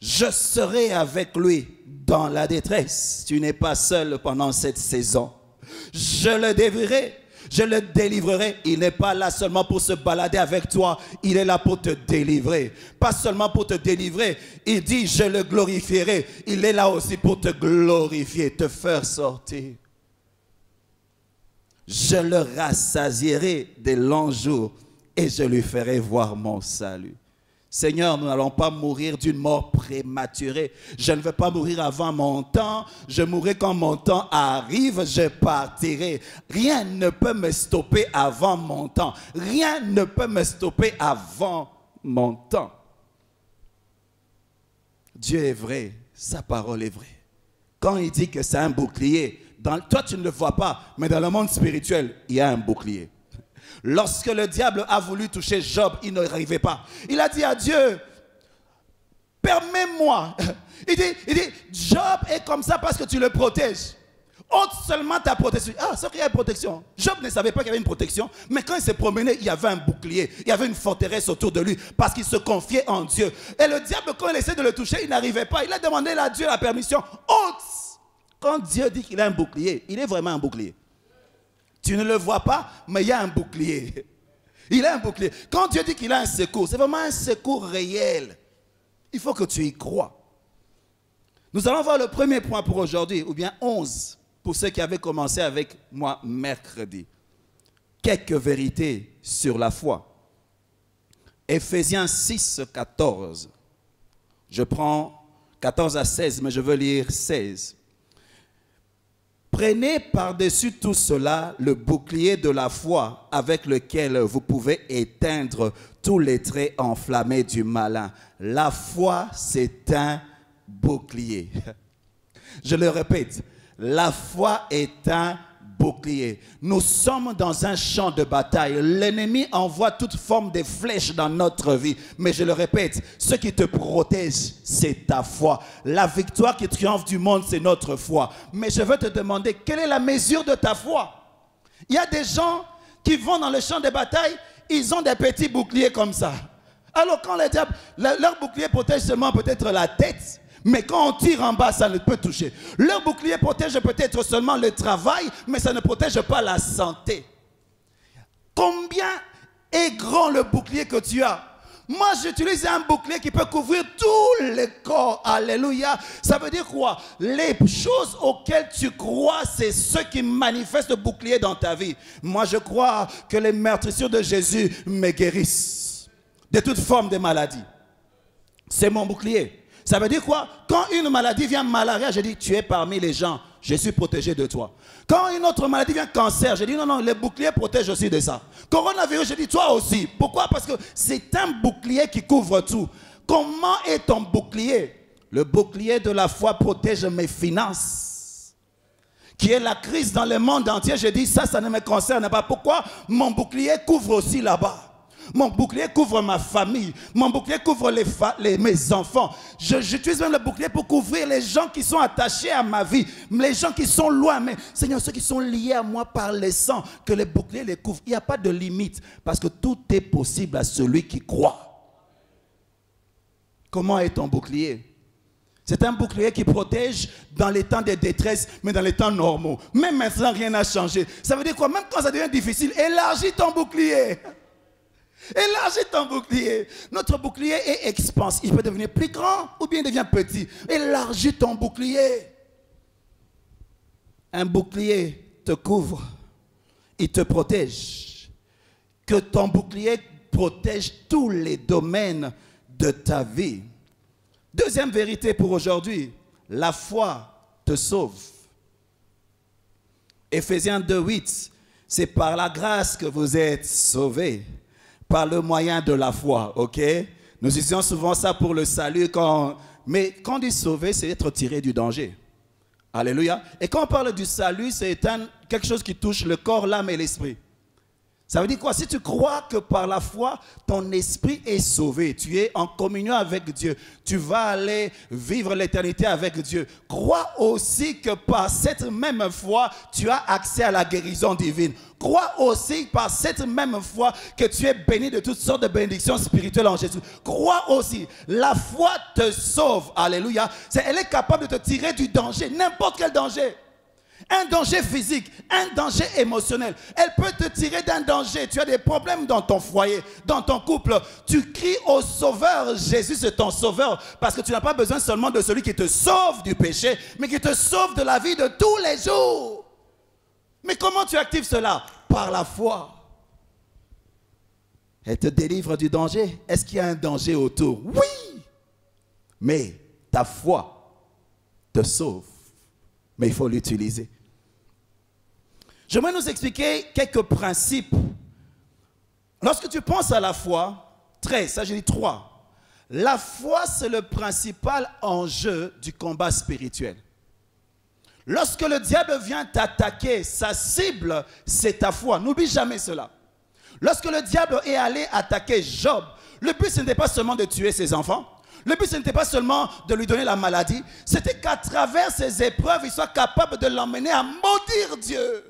Je serai avec lui dans la détresse. Tu n'es pas seul pendant cette saison. Je le délivrerai. Je le délivrerai. Il n'est pas là seulement pour se balader avec toi. Il est là pour te délivrer. Pas seulement pour te délivrer. Il dit, je le glorifierai. Il est là aussi pour te glorifier, te faire sortir. Je le rassasierai des longs jours et je lui ferai voir mon salut. Seigneur, nous n'allons pas mourir d'une mort prématurée. Je ne veux pas mourir avant mon temps. Je mourrai quand mon temps arrive, je partirai. Rien ne peut me stopper avant mon temps. Rien ne peut me stopper avant mon temps. Dieu est vrai, sa parole est vraie. Quand il dit que c'est un bouclier, toi tu ne le vois pas, mais dans le monde spirituel, il y a un bouclier. Lorsque le diable a voulu toucher Job, il n'arrivait pas. Il a dit à Dieu, permets-moi. Il dit, Job est comme ça parce que tu le protèges. Ôte seulement ta protection. Ah, c'est qu'il y a une protection. Job ne savait pas qu'il y avait une protection, mais quand il s'est promené, il y avait un bouclier. Il y avait une forteresse autour de lui parce qu'il se confiait en Dieu. Et le diable, quand il essayait de le toucher, il n'arrivait pas. Il a demandé à Dieu la permission. Ôte. Quand Dieu dit qu'il a un bouclier, il est vraiment un bouclier. Tu ne le vois pas, mais il y a un bouclier. Il a un bouclier. Quand Dieu dit qu'il a un secours, c'est vraiment un secours réel. Il faut que tu y crois. Nous allons voir le premier point pour aujourd'hui, ou bien 11, pour ceux qui avaient commencé avec moi mercredi. Quelques vérités sur la foi. Éphésiens 6, 14. Je prends 14 à 16, mais je veux lire 16. Prenez par-dessus tout cela le bouclier de la foi avec lequel vous pouvez éteindre tous les traits enflammés du malin. La foi, c'est un bouclier. Je le répète, la foi est un bouclier. Nous sommes dans un champ de bataille. L'ennemi envoie toute forme de flèches dans notre vie. Mais je le répète, ce qui te protège, c'est ta foi. La victoire qui triomphe du monde, c'est notre foi. Mais je veux te demander, quelle est la mesure de ta foi? Il y a des gens qui vont dans le champ de bataille, ils ont des petits boucliers comme ça. Alors quand les diables, leur bouclier protège seulement peut-être la tête. Mais quand on tire en bas, ça ne peut toucher. Leur bouclier protège peut-être seulement le travail, mais ça ne protège pas la santé. Combien est grand le bouclier que tu as? Moi, j'utilise un bouclier qui peut couvrir tout le corps. Alléluia. Ça veut dire quoi? Les choses auxquelles tu crois, c'est ce qui manifeste le bouclier dans ta vie. Moi, je crois que les meurtrissures de Jésus me guérissent de toute forme de maladie. C'est mon bouclier. Ça veut dire quoi? Quand une maladie vient, malaria, je dis, tu es parmi les gens, je suis protégé de toi. Quand une autre maladie vient, cancer, je dis, non, le bouclier protège aussi de ça. Coronavirus, je dis, toi aussi. Pourquoi? Parce que c'est un bouclier qui couvre tout. Comment est ton bouclier? Le bouclier de la foi protège mes finances. Qui est la crise dans le monde entier, je dis, ça ne me concerne pas. Pourquoi? Mon bouclier couvre aussi là-bas. Mon bouclier couvre ma famille. Mon bouclier couvre mes enfants. J'utilise même le bouclier pour couvrir les gens qui sont attachés à ma vie. Les gens qui sont loin. Mais Seigneur, ceux qui sont liés à moi par le sang, que le bouclier les couvre. Il n'y a pas de limite. Parce que tout est possible à celui qui croit. Comment est ton bouclier? C'est un bouclier qui protège dans les temps de détresse, mais dans les temps normaux. Même maintenant, rien n'a changé. Ça veut dire quoi? Même quand ça devient difficile, élargis ton bouclier. Élargis ton bouclier. Notre bouclier est expansif. Il peut devenir plus grand ou bien il devient petit. Élargis ton bouclier. Un bouclier te couvre. Il te protège. Que ton bouclier protège tous les domaines de ta vie. Deuxième vérité pour aujourd'hui. La foi te sauve. Éphésiens 2:8. C'est par la grâce que vous êtes sauvés. Par le moyen de la foi, ok? Nous utilisons souvent ça pour le salut. Mais quand on dit sauver, c'est être tiré du danger. Alléluia. Et quand on parle du salut, c'est quelque chose qui touche le corps, l'âme et l'esprit. Ça veut dire quoi? Si tu crois que par la foi, ton esprit est sauvé, tu es en communion avec Dieu, tu vas aller vivre l'éternité avec Dieu. Crois aussi que par cette même foi, tu as accès à la guérison divine. Crois aussi par cette même foi que tu es béni de toutes sortes de bénédictions spirituelles en Jésus. Crois aussi, la foi te sauve. Alléluia. Elle est capable de te tirer du danger, n'importe quel danger. Un danger physique, un danger émotionnel. Elle peut te tirer d'un danger. Tu as des problèmes dans ton foyer, dans ton couple. Tu cries au Sauveur. Jésus, c'est ton Sauveur. Parce que tu n'as pas besoin seulement de celui qui te sauve du péché, mais qui te sauve de la vie de tous les jours. Mais comment tu actives cela? Par la foi. Elle te délivre du danger. Est-ce qu'il y a un danger autour? Oui. Mais ta foi te sauve. Mais il faut l'utiliser. J'aimerais nous expliquer quelques principes. Lorsque tu penses à la foi, 13, ça je dis 3. La foi, c'est le principal enjeu du combat spirituel. Lorsque le diable vient t'attaquer, sa cible, c'est ta foi. N'oublie jamais cela. Lorsque le diable est allé attaquer Job, le but, ce n'était pas seulement de tuer ses enfants. Le but, ce n'était pas seulement de lui donner la maladie. C'était qu'à travers ses épreuves, il soit capable de l'emmener à maudire Dieu.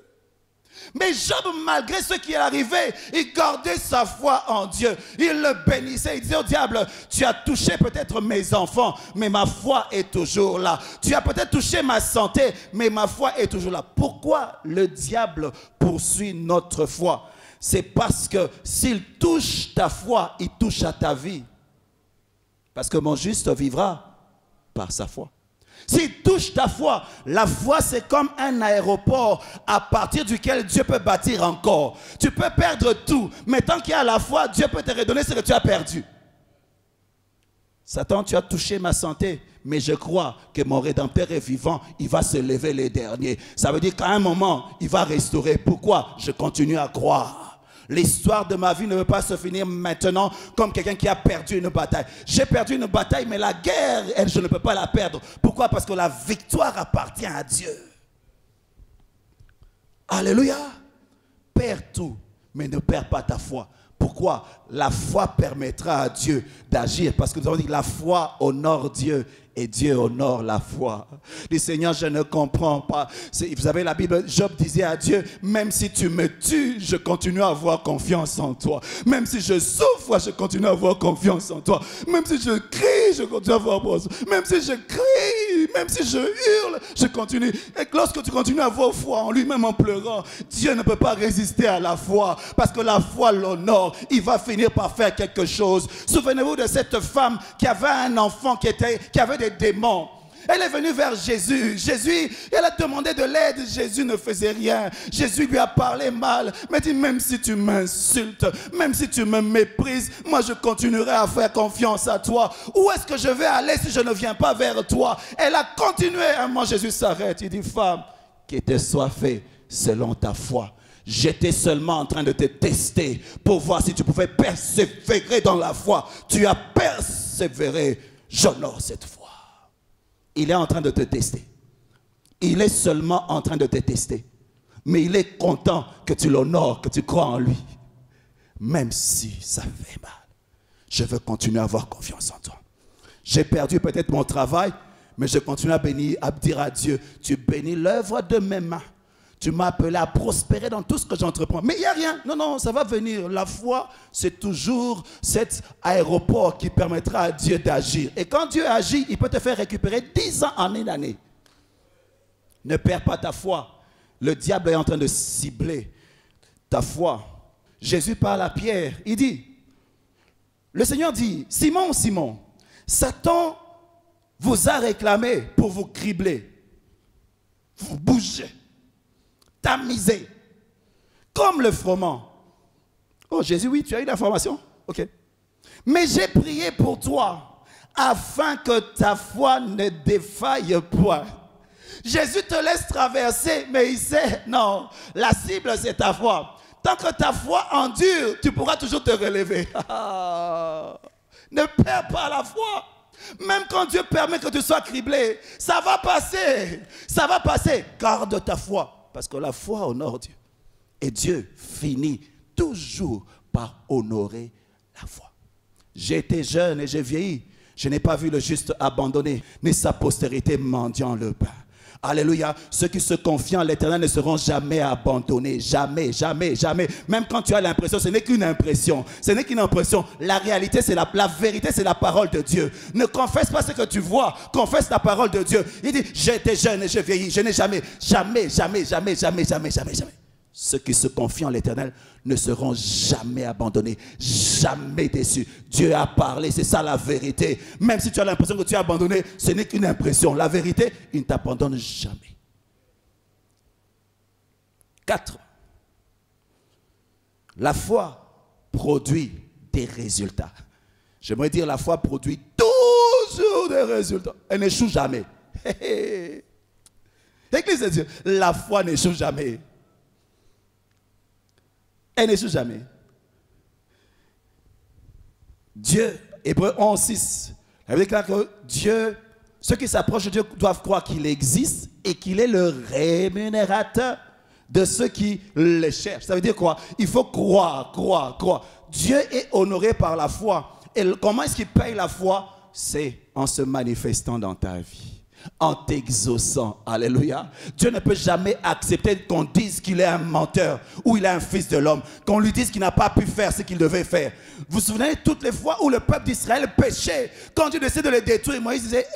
Mais Job, malgré ce qui est arrivé, il gardait sa foi en Dieu. Il le bénissait. Il disait au diable, tu as touché peut-être mes enfants, mais ma foi est toujours là. Tu as peut-être touché ma santé, mais ma foi est toujours là. Pourquoi le diable poursuit notre foi? C'est parce que s'il touche ta foi, il touche à ta vie. Parce que mon juste vivra par sa foi. S'il touche ta foi, la foi c'est comme un aéroport à partir duquel Dieu peut bâtir encore. Tu peux perdre tout, mais tant qu'il y a la foi, Dieu peut te redonner ce que tu as perdu. Satan, tu as touché ma santé, mais je crois que mon Rédempteur est vivant, il va se lever les derniers. Ça veut dire qu'à un moment, il va restaurer. Pourquoi? Je continue à croire. L'histoire de ma vie ne veut pas se finir maintenant comme quelqu'un qui a perdu une bataille. J'ai perdu une bataille, mais la guerre, elle, je ne peux pas la perdre. Pourquoi? Parce que la victoire appartient à Dieu. Alléluia. Perds tout, mais ne perds pas ta foi. Pourquoi? La foi permettra à Dieu d'agir. Parce que nous avons dit que la foi honore Dieu. Et Dieu honore la foi. Le Seigneur, je ne comprends pas. Vous savez, la Bible, Job disait à Dieu, même si tu me tues, je continue à avoir confiance en toi. Même si je souffre, je continue à avoir confiance en toi. Même si je crie, je continue à avoir confiance. Même si je crie, même si je hurle, je continue. Et lorsque tu continues à avoir foi en lui, même en pleurant, Dieu ne peut pas résister à la foi. Parce que la foi l'honore. Il va finir par faire quelque chose. Souvenez-vous de cette femme qui avait un enfant qui avait des démons. Elle est venue vers Jésus. Jésus, elle a demandé de l'aide. Jésus ne faisait rien. Jésus lui a parlé mal. Mais dit, même si tu m'insultes, même si tu me méprises, moi je continuerai à faire confiance à toi. Où est-ce que je vais aller si je ne viens pas vers toi? Elle a continué. À un moment, Jésus s'arrête. Il dit, femme, qu'il te soit fait selon ta foi. J'étais seulement en train de te tester pour voir si tu pouvais persévérer dans la foi. Tu as persévéré. J'honore cette foi. Il est en train de te tester. Il est seulement en train de te tester. Mais il est content que tu l'honores, que tu crois en lui. Même si ça fait mal. Je veux continuer à avoir confiance en toi. J'ai perdu peut-être mon travail, mais je continue à dire à Dieu, tu bénis l'œuvre de mes mains. Tu m'as appelé à prospérer dans tout ce que j'entreprends. Mais il n'y a rien. Non, non, ça va venir. La foi, c'est toujours cet aéroport qui permettra à Dieu d'agir. Et quand Dieu agit, il peut te faire récupérer 10 ans en une année. Ne perds pas ta foi. Le diable est en train de cibler ta foi. Jésus parle à Pierre. Il dit, le Seigneur dit, Simon, Simon, Satan vous a réclamé pour vous cribler. Vous bougez. Tamisé, comme le froment. Oh Jésus, oui, tu as eu l'information? Ok. Mais j'ai prié pour toi, afin que ta foi ne défaille point. Jésus te laisse traverser, mais il sait, non, la cible c'est ta foi. Tant que ta foi endure, tu pourras toujours te relever. Ne perds pas la foi. Même quand Dieu permet que tu sois criblé, ça va passer. Ça va passer. Garde ta foi. Parce que la foi honore Dieu. Et Dieu finit toujours par honorer la foi. J'ai été jeune et j'ai vieilli. Je n'ai pas vu le juste abandonné, ni sa postérité mendiant le pain. Alléluia. Ceux qui se confient en l'Éternel ne seront jamais abandonnés. Jamais, jamais, jamais. Même quand tu as l'impression, ce n'est qu'une impression. Ce n'est qu'une impression. La réalité, c'est la vérité, c'est la parole de Dieu. Ne confesse pas ce que tu vois. Confesse la parole de Dieu. Il dit, j'ai été jeune et j'ai vieilli. Je n'ai jamais, jamais, jamais, jamais, jamais, jamais, jamais, jamais. Ceux qui se confient en l'Éternel ne seront jamais abandonnés, jamais déçus. Dieu a parlé, c'est ça la vérité. Même si tu as l'impression que tu es abandonné, ce n'est qu'une impression. La vérité, il ne t'abandonne jamais. 4. La foi produit des résultats. J'aimerais dire la foi produit toujours des résultats. Elle n'échoue jamais. Église de Dieu, la foi n'échoue jamais. Elle n'échoue jamais. Dieu, Hébreux 11:6, ça veut dire que Dieu, ceux qui s'approchent de Dieu doivent croire qu'il existe et qu'il est le rémunérateur de ceux qui le cherchent. Ça veut dire quoi? Il faut croire, croire, croire. Dieu est honoré par la foi. Et comment est-ce qu'il paye la foi? C'est en se manifestant dans ta vie. En t'exaucant, alléluia. Dieu ne peut jamais accepter qu'on dise qu'il est un menteur ou il est un fils de l'homme, qu'on lui dise qu'il n'a pas pu faire ce qu'il devait faire. Vous vous souvenez toutes les fois où le peuple d'Israël péchait, quand Dieu décidait de les détruire, Moïse disait,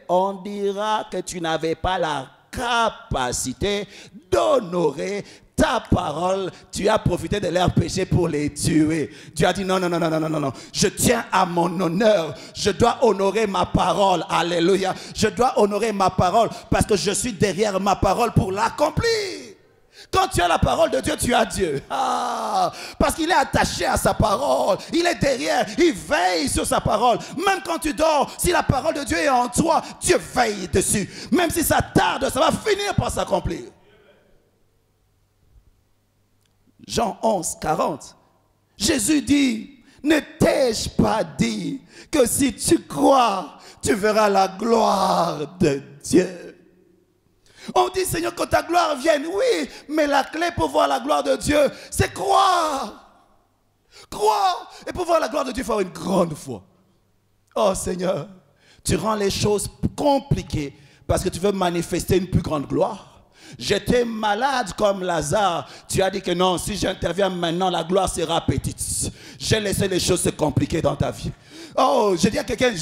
on dira que tu n'avais pas la capacité d'honorer ta parole, tu as profité de leur péché pour les tuer. Dieu a dit non, non, non, non, non, non, non. Je tiens à mon honneur. Je dois honorer ma parole. Alléluia. Je dois honorer ma parole parce que je suis derrière ma parole pour l'accomplir. Quand tu as la parole de Dieu, tu as Dieu. Parce qu'il est attaché à sa parole. Il est derrière. Il veille sur sa parole. Même quand tu dors, si la parole de Dieu est en toi, Dieu veille dessus. Même si ça tarde, ça va finir par s'accomplir. Jean 11, 40. Jésus dit, ne t'ai-je pas dit que si tu crois, tu verras la gloire de Dieu. On dit, Seigneur, que ta gloire vienne. Oui, mais la clé pour voir la gloire de Dieu, c'est croire. Croire. Et pour voir la gloire de Dieu, il faut avoir une grande foi. Oh Seigneur, tu rends les choses compliquées parce que tu veux manifester une plus grande gloire. J'étais malade comme Lazare. Tu as dit que non, si j'interviens maintenant, la gloire sera petite. J'ai laissé les choses se compliquer dans ta vie. Oh, j'ai dit à quelqu'un,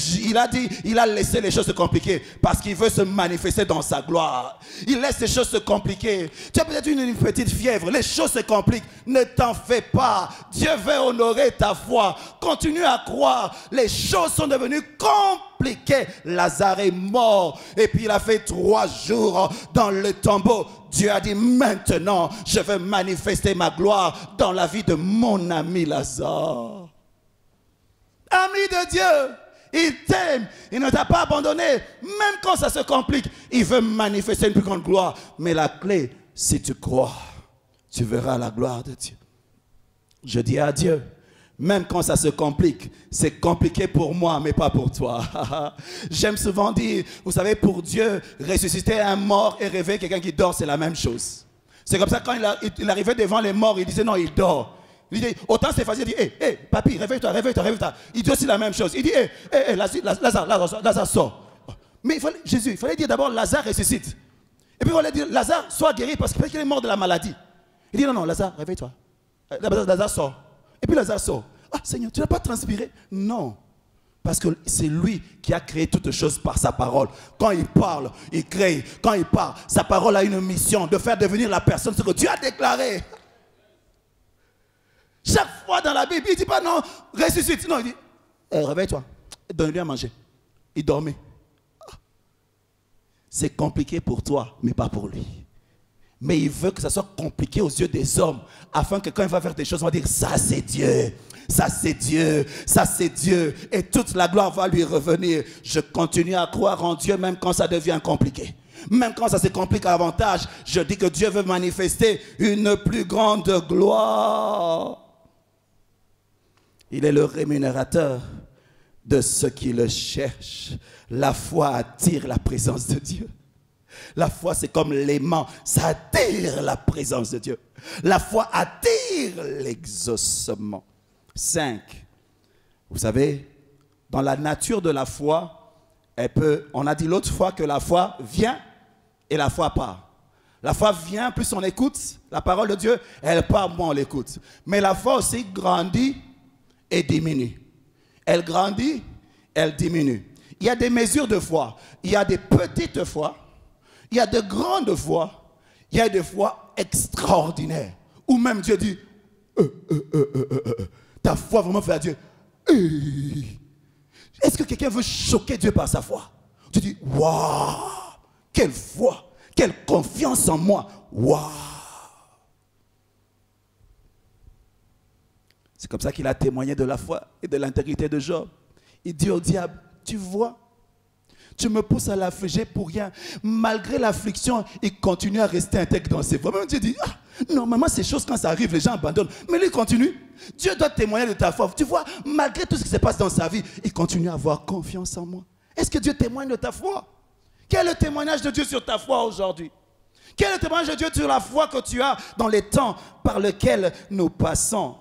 il a laissé les choses se compliquer parce qu'il veut se manifester dans sa gloire. Il laisse les choses se compliquer. Tu as peut-être une petite fièvre, les choses se compliquent. Ne t'en fais pas. Dieu veut honorer ta foi. Continue à croire. Les choses sont devenues compliquées. Lazare est mort et puis il a fait 3 jours dans le tombeau. Dieu a dit maintenant, je vais manifester ma gloire dans la vie de mon ami Lazare. Ami de Dieu, il t'aime, il ne t'a pas abandonné. Même quand ça se complique, il veut manifester une plus grande gloire. Mais la clé, si tu crois, tu verras la gloire de Dieu. Je dis à Dieu, même quand ça se complique, c'est compliqué pour moi, mais pas pour toi. J'aime souvent dire, vous savez, pour Dieu, ressusciter un mort et réveiller quelqu'un qui dort, c'est la même chose. C'est comme ça, quand il arrivait devant les morts, il disait non, il dort. Il dit, autant c'est facile, il dit, hé, papy, réveille-toi, réveille-toi, réveille-toi. Il dit aussi la même chose. Il dit, Lazare, sort. Mais il fallait dire d'abord, Lazare ressuscite. Et puis il fallait dire, Lazare, sois guéri parce qu'il est mort de la maladie. Il dit, non, Lazare, réveille-toi. Lazare sort. Et puis Lazare sort. Ah, Seigneur, tu n'as pas transpiré? Non. Parce que c'est lui qui a créé toutes choses par sa parole. Quand il parle, il crée. Quand il parle, sa parole a une mission de faire devenir la personne ce que Dieu a déclaré. Chaque fois dans la Bible, il ne dit pas non, ressuscite. Non, il dit, réveille-toi, donne-lui à manger. Il dormait. C'est compliqué pour toi, mais pas pour lui. Mais il veut que ça soit compliqué aux yeux des hommes, afin que quand il va faire des choses, on va dire, ça c'est Dieu, ça c'est Dieu, ça c'est Dieu. Et toute la gloire va lui revenir. Je continue à croire en Dieu, même quand ça devient compliqué. Même quand ça se complique à avantage, je dis que Dieu veut manifester une plus grande gloire. Il est le rémunérateur de ceux qui le cherchent. La foi attire la présence de Dieu. La foi, c'est comme l'aimant, ça attire la présence de Dieu. La foi attire acquérir l'exaucement. 5. Vous savez, dans la nature de la foi, on a dit l'autre fois que la foi vient et la foi part. La foi vient, plus on écoute la parole de Dieu, elle part, moins on l'écoute. Mais la foi aussi grandit et diminue. Elle grandit, elle diminue. Il y a des mesures de foi. Il y a des petites foi. Il y a de grandes foi. Il y a des foi extraordinaires. Où même Dieu dit, ta foi vraiment fait à Dieu. Est-ce que quelqu'un veut choquer Dieu par sa foi? Tu dis, waouh, quelle foi, quelle confiance en moi. Waouh. C'est comme ça qu'il a témoigné de la foi et de l'intégrité de Job. Il dit au diable, tu vois, tu me pousses à l'affliger pour rien. Malgré l'affliction, il continue à rester intègre dans ses voies. Même Dieu dit, normalement ces choses quand ça arrive, les gens abandonnent. Mais lui il continue. Dieu doit témoigner de ta foi. Tu vois, malgré tout ce qui se passe dans sa vie, il continue à avoir confiance en moi. Est-ce que Dieu témoigne de ta foi? Quel est le témoignage de Dieu sur ta foi aujourd'hui? Quel est le témoignage de Dieu sur la foi que tu as dans les temps par lesquels nous passons?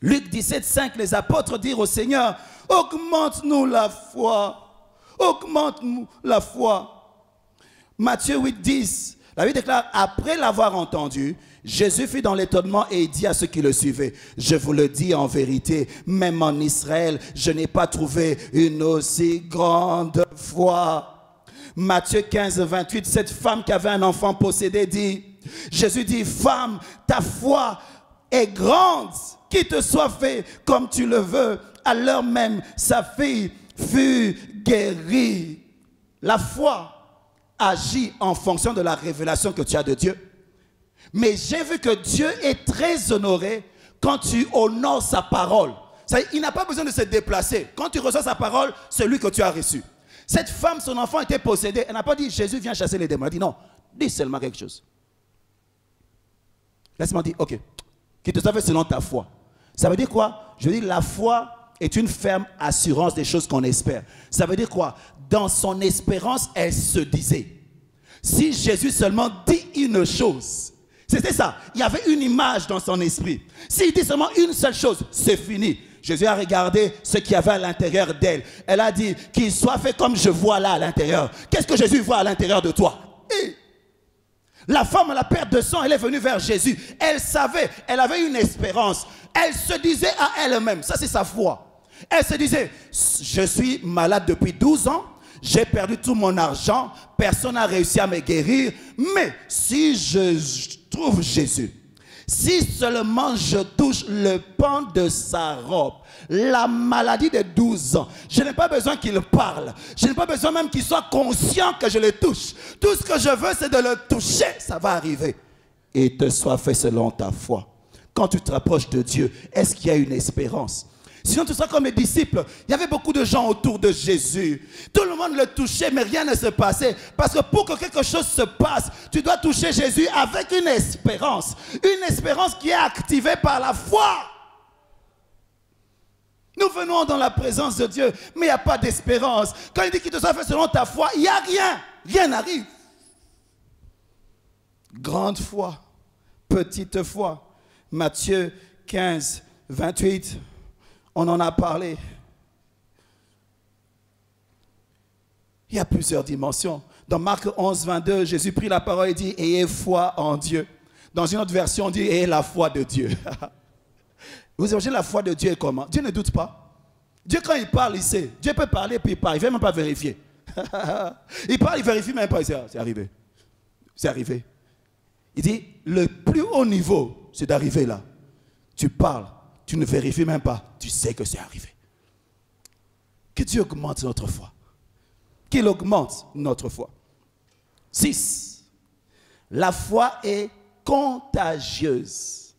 Luc 17, 5, les apôtres dirent au Seigneur, augmente-nous la foi. Augmente-nous la foi. Matthieu 8, 10, la Bible déclare, après l'avoir entendu, Jésus fut dans l'étonnement et il dit à ceux qui le suivaient, je vous le dis en vérité, même en Israël, je n'ai pas trouvé une aussi grande foi. Matthieu 15, 28, cette femme qui avait un enfant possédé dit, Jésus dit, femme, ta foi est grande, qu'il te soit fait comme tu le veux. À l'heure même, sa fille fut guérie. La foi agit en fonction de la révélation que tu as de Dieu. Mais j'ai vu que Dieu est très honoré quand tu honores sa parole. Il n'a pas besoin de se déplacer. Quand tu reçois sa parole, c'est lui que tu as reçu. Cette femme, son enfant était possédé. Elle n'a pas dit Jésus vient chasser les démons. Elle a dit non, dis seulement quelque chose. Laisse-moi dire, ok, qui te soit fait selon ta foi. Ça veut dire quoi? Je dis la foi est une ferme assurance des choses qu'on espère. Ça veut dire quoi? Dans son espérance, elle se disait. Si Jésus seulement dit une chose, c'était ça. Il y avait une image dans son esprit. S'il dit seulement une seule chose, c'est fini. Jésus a regardé ce qu'il y avait à l'intérieur d'elle. Elle a dit qu'il soit fait comme je vois là à l'intérieur. Qu'est-ce que Jésus voit à l'intérieur de toi? La femme à la perte de sang, elle est venue vers Jésus. Elle savait, elle avait une espérance. Elle se disait à elle-même, ça c'est sa foi. Elle se disait, je suis malade depuis 12 ans, j'ai perdu tout mon argent, personne n'a réussi à me guérir, mais si je trouve Jésus, si seulement je touche le pan de sa robe, la maladie de 12 ans, je n'ai pas besoin qu'il parle, je n'ai pas besoin même qu'il soit conscient que je le touche. Tout ce que je veux, c'est de le toucher, ça va arriver. Et te soit fait selon ta foi. Quand tu te rapproches de Dieu, est-ce qu'il y a une espérance? Sinon, tu seras comme les disciples. Il y avait beaucoup de gens autour de Jésus. Tout le monde le touchait, mais rien ne se passait. Parce que pour que quelque chose se passe, tu dois toucher Jésus avec une espérance. Une espérance qui est activée par la foi. Nous venons dans la présence de Dieu, mais il n'y a pas d'espérance. Quand il dit qu'il te soit fait selon ta foi, il n'y a rien. Rien n'arrive. Grande foi, petite foi. Matthieu 15, 28. On en a parlé. Il y a plusieurs dimensions. Dans Marc 11, 22, Jésus prit la parole et dit, ayez foi en Dieu. Dans une autre version, on dit, ayez la foi de Dieu. Vous imaginez la foi de Dieu est comment? Dieu ne doute pas. Dieu, quand il parle, il sait. Dieu peut parler, puis il parle. Il ne veut même pas vérifier. Il parle, il ne vérifie même pas. Il dit, c'est arrivé. C'est arrivé. Il dit, le plus haut niveau, c'est d'arriver là. Tu parles. Tu ne vérifies même pas, tu sais que c'est arrivé. Que Dieu augmente notre foi. Qu'il augmente notre foi. 6. La foi est contagieuse.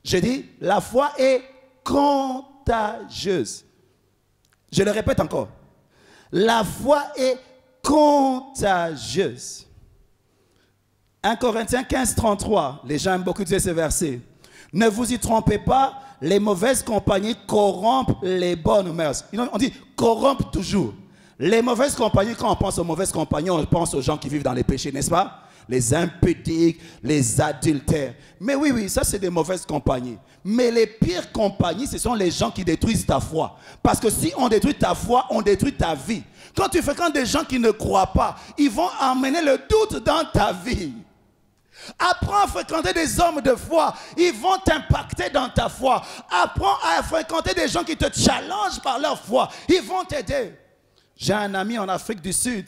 Je dis, la foi est contagieuse. Je le répète encore. La foi est contagieuse. 1 Corinthiens 15, 33. Les gens aiment beaucoup dire ce verset. Ne vous y trompez pas, les mauvaises compagnies corrompent les bonnes mœurs. On dit corrompent toujours. Les mauvaises compagnies, quand on pense aux mauvaises compagnies, on pense aux gens qui vivent dans les péchés, n'est-ce pas? les impudiques, les adultères. Mais oui, ça c'est des mauvaises compagnies. Mais les pires compagnies, ce sont les gens qui détruisent ta foi. Parce que si on détruit ta foi, on détruit ta vie. Quand tu fréquentes des gens qui ne croient pas, ils vont emmener le doute dans ta vie. Apprends à fréquenter des hommes de foi. Ils vont t'impacter dans ta foi. Apprends à fréquenter des gens qui te challengent par leur foi. Ils vont t'aider. J'ai un ami en Afrique du Sud.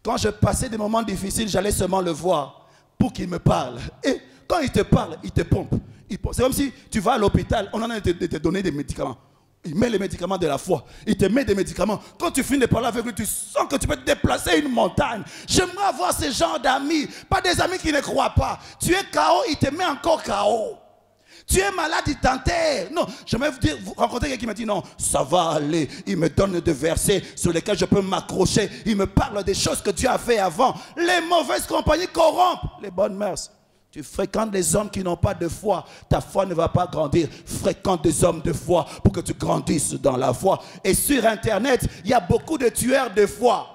Quand je passais des moments difficiles, j'allais seulement le voir pour qu'il me parle. Et quand il te parle, il te pompe. C'est comme si tu vas à l'hôpital, on en a de te donner des médicaments. Il met les médicaments de la foi. Il te met des médicaments. Quand tu finis de parler avec lui, tu sens que tu peux te déplacer une montagne. J'aimerais avoir ce genre d'amis. Pas des amis qui ne croient pas. Tu es KO, il te met encore KO. Tu es malade, il t'enterre. Non, j'aimerais vous rencontrer quelqu'un qui me dit non, ça va aller. Il me donne des versets sur lesquels je peux m'accrocher. Il me parle des choses que Dieu a fait avant. Les mauvaises compagnies corrompent les bonnes mœurs. Tu fréquentes des hommes qui n'ont pas de foi, ta foi ne va pas grandir. Fréquente des hommes de foi pour que tu grandisses dans la foi. Et sur Internet, il y a beaucoup de tueurs de foi.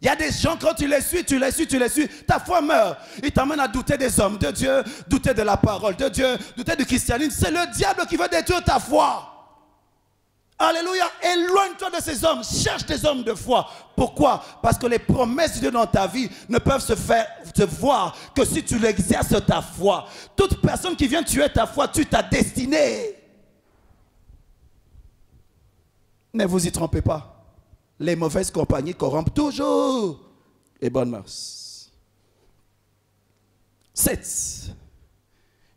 Il y a des gens, quand tu les suis, ta foi meurt. Ils t'amènent à douter des hommes de Dieu, douter de la parole de Dieu, douter du christianisme. C'est le diable qui veut détruire ta foi. Alléluia, éloigne-toi de ces hommes, cherche des hommes de foi. Pourquoi? Parce que les promesses de Dieu dans ta vie ne peuvent se voir que si tu l'exerces ta foi. Toute personne qui vient tuer ta foi, tue ta destinée. Ne vous y trompez pas. Les mauvaises compagnies corrompent toujours les bonnes mœurs. 7.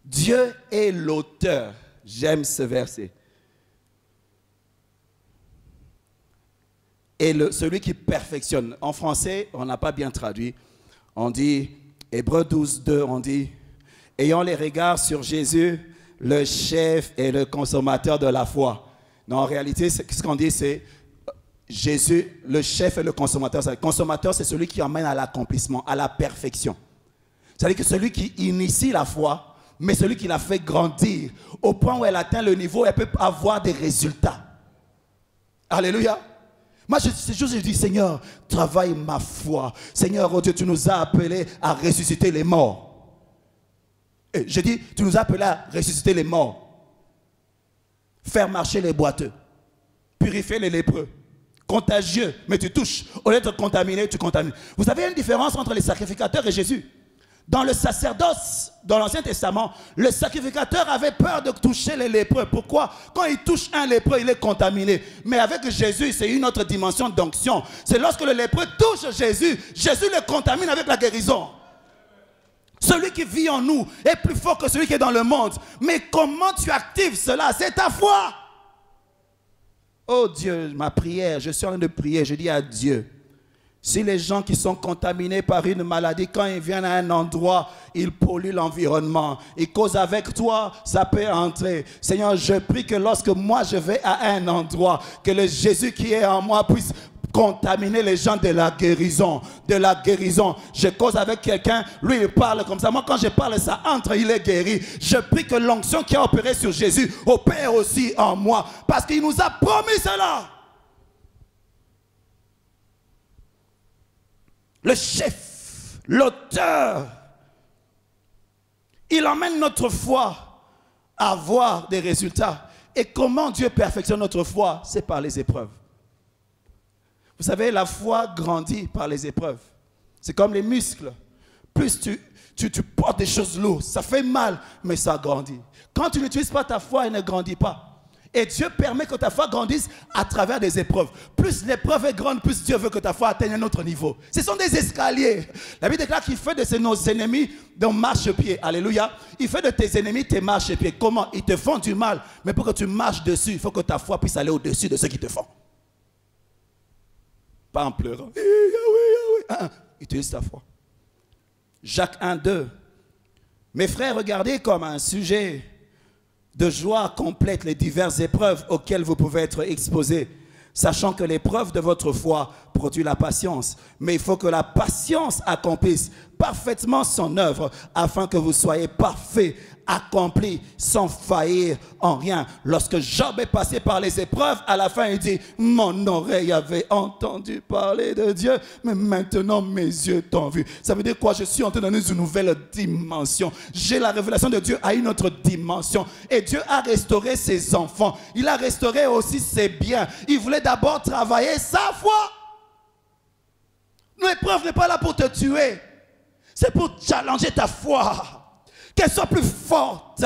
Dieu est l'auteur. J'aime ce verset. Et celui qui perfectionne. En français, on n'a pas bien traduit. On dit, Hébreux 12, 2, on dit, ayant les regards sur Jésus, le chef et le consommateur de la foi. Non, en réalité, ce qu'on dit, c'est Jésus, le chef et le consommateur. Le consommateur, c'est celui qui emmène à l'accomplissement, à la perfection. C'est-à-dire que celui qui initie la foi, mais celui qui la fait grandir, au point où elle atteint le niveau, elle peut avoir des résultats. Alléluia. Moi, je dis, Seigneur, travaille ma foi. Seigneur, oh Dieu, tu nous as appelés à ressusciter les morts. Et je dis, tu nous as appelés à ressusciter les morts. Faire marcher les boiteux. Purifier les lépreux. Contagieux, mais tu touches. Au lieu de contaminer, tu contamines. Vous savez une différence entre les sacrificateurs et Jésus? Dans le sacerdoce, dans l'Ancien Testament, le sacrificateur avait peur de toucher les lépreux. Pourquoi? Quand il touche un lépreux, il est contaminé. Mais avec Jésus, c'est une autre dimension d'onction. C'est lorsque le lépreux touche Jésus, Jésus le contamine avec la guérison. Celui qui vit en nous est plus fort que celui qui est dans le monde. Mais comment tu actives cela? C'est ta foi. Oh Dieu, ma prière, je suis en train de prier, je dis à Dieu, si les gens qui sont contaminés par une maladie, quand ils viennent à un endroit, ils polluent l'environnement. Ils causent avec toi, ça peut entrer. Seigneur, je prie que lorsque moi je vais à un endroit, que le Jésus qui est en moi puisse contaminer les gens de la guérison. De la guérison. Je cause avec quelqu'un, lui il parle comme ça. Moi quand je parle, ça entre, il est guéri. Je prie que l'onction qui a opéré sur Jésus opère aussi en moi. Parce qu'il nous a promis cela. Le chef, l'auteur, il emmène notre foi à avoir des résultats. Et comment Dieu perfectionne notre foi? C'est par les épreuves. Vous savez, la foi grandit par les épreuves. C'est comme les muscles. Plus tu portes des choses lourdes, ça fait mal, mais ça grandit. Quand tu n'utilises pas ta foi, elle ne grandit pas. Et Dieu permet que ta foi grandisse à travers des épreuves. Plus l'épreuve est grande, plus Dieu veut que ta foi atteigne un autre niveau. Ce sont des escaliers. La Bible déclare qu'il fait de nos ennemis des marchepieds. Alléluia. Il fait de tes ennemis tes marchepieds. Comment? Ils te font du mal. Mais pour que tu marches dessus, il faut que ta foi puisse aller au-dessus de ceux qui te font. Pas en pleurant. Utilise ta foi. Jacques 1, 2. Mes frères, regardez comme un sujet de joie complète les diverses épreuves auxquelles vous pouvez être exposés, sachant que l'épreuve de votre foi produit la patience. Mais il faut que la patience accomplisse parfaitement son œuvre, afin que vous soyez parfaits, accomplis, sans faillir en rien. Lorsque Job est passé par les épreuves, à la fin il dit, mon oreille avait entendu parler de Dieu, mais maintenant mes yeux t'ont vu. Ça veut dire quoi? Je suis entré dans une nouvelle dimension. J'ai la révélation de Dieu à une autre dimension. Et Dieu a restauré ses enfants. Il a restauré aussi ses biens. Il voulait d'abord travailler sa foi. L'épreuve n'est pas là pour te tuer. C'est pour challenger ta foi. Qu'elle soit plus forte.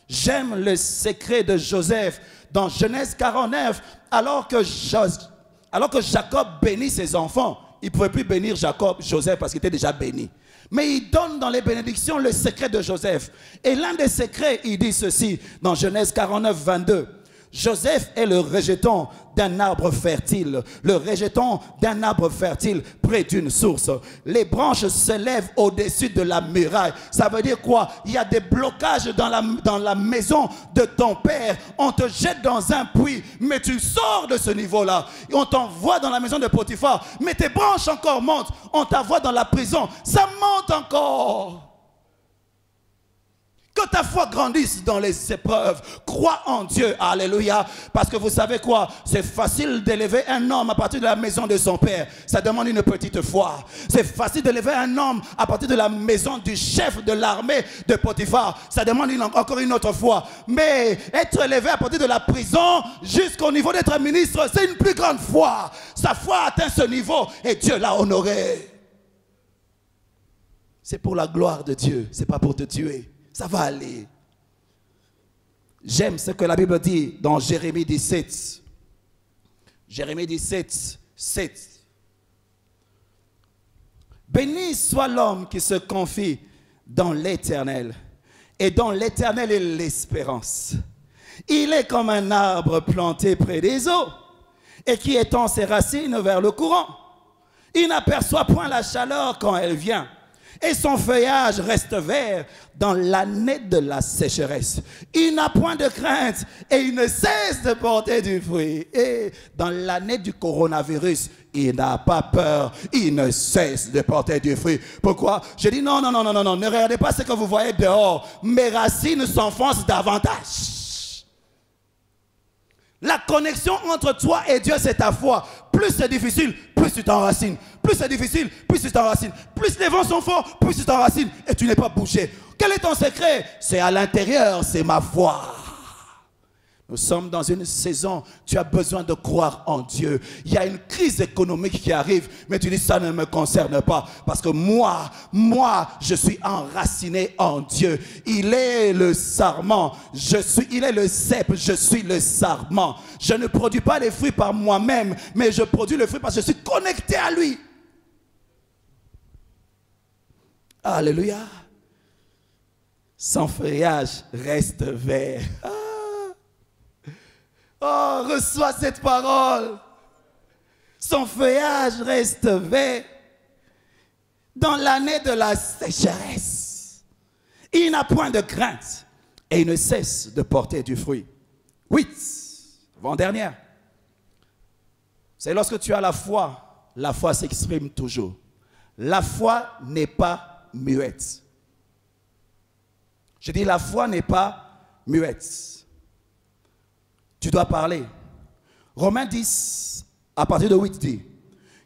J'aime le secret de Joseph dans Genèse 49. Alors que Jacob bénit ses enfants, il ne pouvait plus bénir Joseph parce qu'il était déjà béni. Mais il donne dans les bénédictions le secret de Joseph. Et l'un des secrets, il dit ceci dans Genèse 49, 22. Joseph est le rejeton d'un arbre fertile. Le rejeton d'un arbre fertile près d'une source. Les branches se lèvent au-dessus de la muraille. Ça veut dire quoi? Il y a des blocages dans la maison de ton père. On te jette dans un puits, mais tu sors de ce niveau-là. On t'envoie dans la maison de Potiphar, mais tes branches encore montent. On t'envoie dans la prison, ça monte encore. Que ta foi grandisse dans les épreuves. Crois en Dieu. Alléluia. Parce que vous savez quoi? C'est facile d'élever un homme à partir de la maison de son père. Ça demande une petite foi. C'est facile d'élever un homme à partir de la maison du chef de l'armée de Potiphar. Ça demande encore une autre foi. Mais être élevé à partir de la prison jusqu'au niveau d'être ministre, c'est une plus grande foi. Sa foi atteint ce niveau et Dieu l'a honoré. C'est pour la gloire de Dieu. C'est pas pour te tuer. Ça va aller. J'aime ce que la Bible dit dans Jérémie 17. Jérémie 17, 7. Béni soit l'homme qui se confie dans l'Éternel. Et dans l'Éternel est l'espérance. Il est comme un arbre planté près des eaux et qui étend ses racines vers le courant. Il n'aperçoit point la chaleur quand elle vient. Et son feuillage reste vert dans l'année de la sécheresse. Il n'a point de crainte et il ne cesse de porter du fruit. Et dans l'année du coronavirus, il n'a pas peur, il ne cesse de porter du fruit. Pourquoi? Je dis non, ne regardez pas ce que vous voyez dehors. Mes racines s'enfoncent davantage. La connexion entre toi et Dieu, c'est ta foi. Plus c'est difficile, plus tu t'enracines. Plus c'est difficile, plus tu t'enracines. Plus les vents sont forts, plus tu t'enracines et tu n'es pas bougé. Quel est ton secret? C'est à l'intérieur, c'est ma foi. Nous sommes dans une saison, tu as besoin de croire en Dieu. Il y a une crise économique qui arrive, mais tu dis ça ne me concerne pas. Parce que moi, je suis enraciné en Dieu. Il est le sarment, il est le cep, je suis le sarment. Je ne produis pas les fruits par moi-même, mais je produis le fruit parce que je suis connecté à lui. Alléluia. Son feuillage reste vert. Oh, reçois cette parole. Son feuillage reste vert dans l'année de la sécheresse. Il n'a point de crainte et il ne cesse de porter du fruit. 8. Avant-dernière. C'est lorsque tu as la foi s'exprime toujours. La foi n'est pas muette. Je dis la foi n'est pas muette. Tu dois parler. Romains 10, à partir de 8 dit,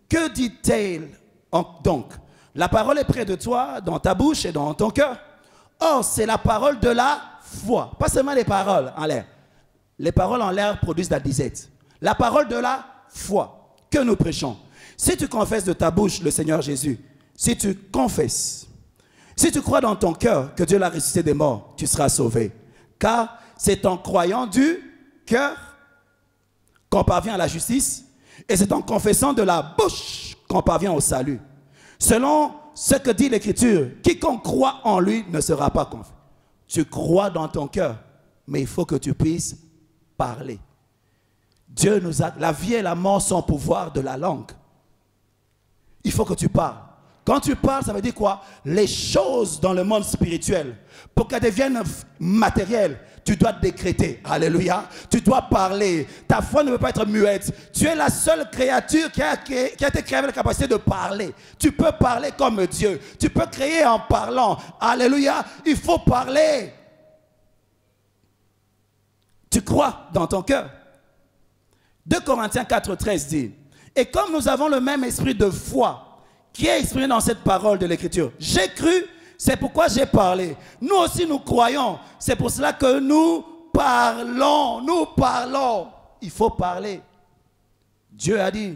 que dit-elle donc? La parole est près de toi, dans ta bouche et dans ton cœur. Or, c'est la parole de la foi. Pas seulement les paroles en l'air. Les paroles en l'air produisent la disette. La parole de la foi que nous prêchons. Si tu confesses de ta bouche le Seigneur Jésus, si tu confesses, si tu crois dans ton cœur que Dieu l'a ressuscité des morts, tu seras sauvé. Car c'est en croyant du cœur qu'on parvient à la justice et c'est en confessant de la bouche qu'on parvient au salut. Selon ce que dit l'Écriture, quiconque croit en lui ne sera pas confus. Tu crois dans ton cœur, mais il faut que tu puisses parler. Dieu nous a... La vie et la mort sont au pouvoir de la langue. Il faut que tu parles. Quand tu parles, ça veut dire quoi? Les choses dans le monde spirituel, pour qu'elles deviennent matérielles, tu dois décréter. Alléluia. Tu dois parler. Ta foi ne peut pas être muette. Tu es la seule créature qui a été créée avec la capacité de parler. Tu peux parler comme Dieu. Tu peux créer en parlant. Alléluia. Il faut parler. Tu crois dans ton cœur. 2 Corinthiens 4,13 dit, et comme nous avons le même esprit de foi qui est exprimé dans cette parole de l'Écriture, j'ai cru, c'est pourquoi j'ai parlé. Nous aussi nous croyons, c'est pour cela que nous parlons. Nous parlons. Il faut parler. Dieu a dit,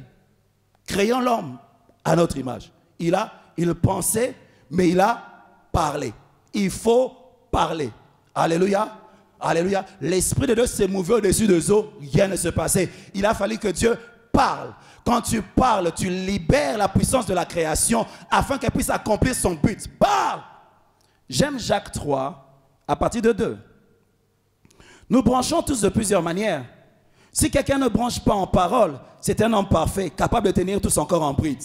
créons l'homme à notre image. Il pensait, mais il a parlé. Il faut parler. Alléluia. Alléluia. L'Esprit de Dieu s'est mouvé au-dessus des eaux. Rien ne se passait. Il a fallu que Dieu parle. Quand tu parles, tu libères la puissance de la création afin qu'elle puisse accomplir son but. Parle. J'aime Jacques 3 à partir de 2. Nous branchons tous de plusieurs manières. Si quelqu'un ne branche pas en parole, c'est un homme parfait, capable de tenir tout son corps en bride.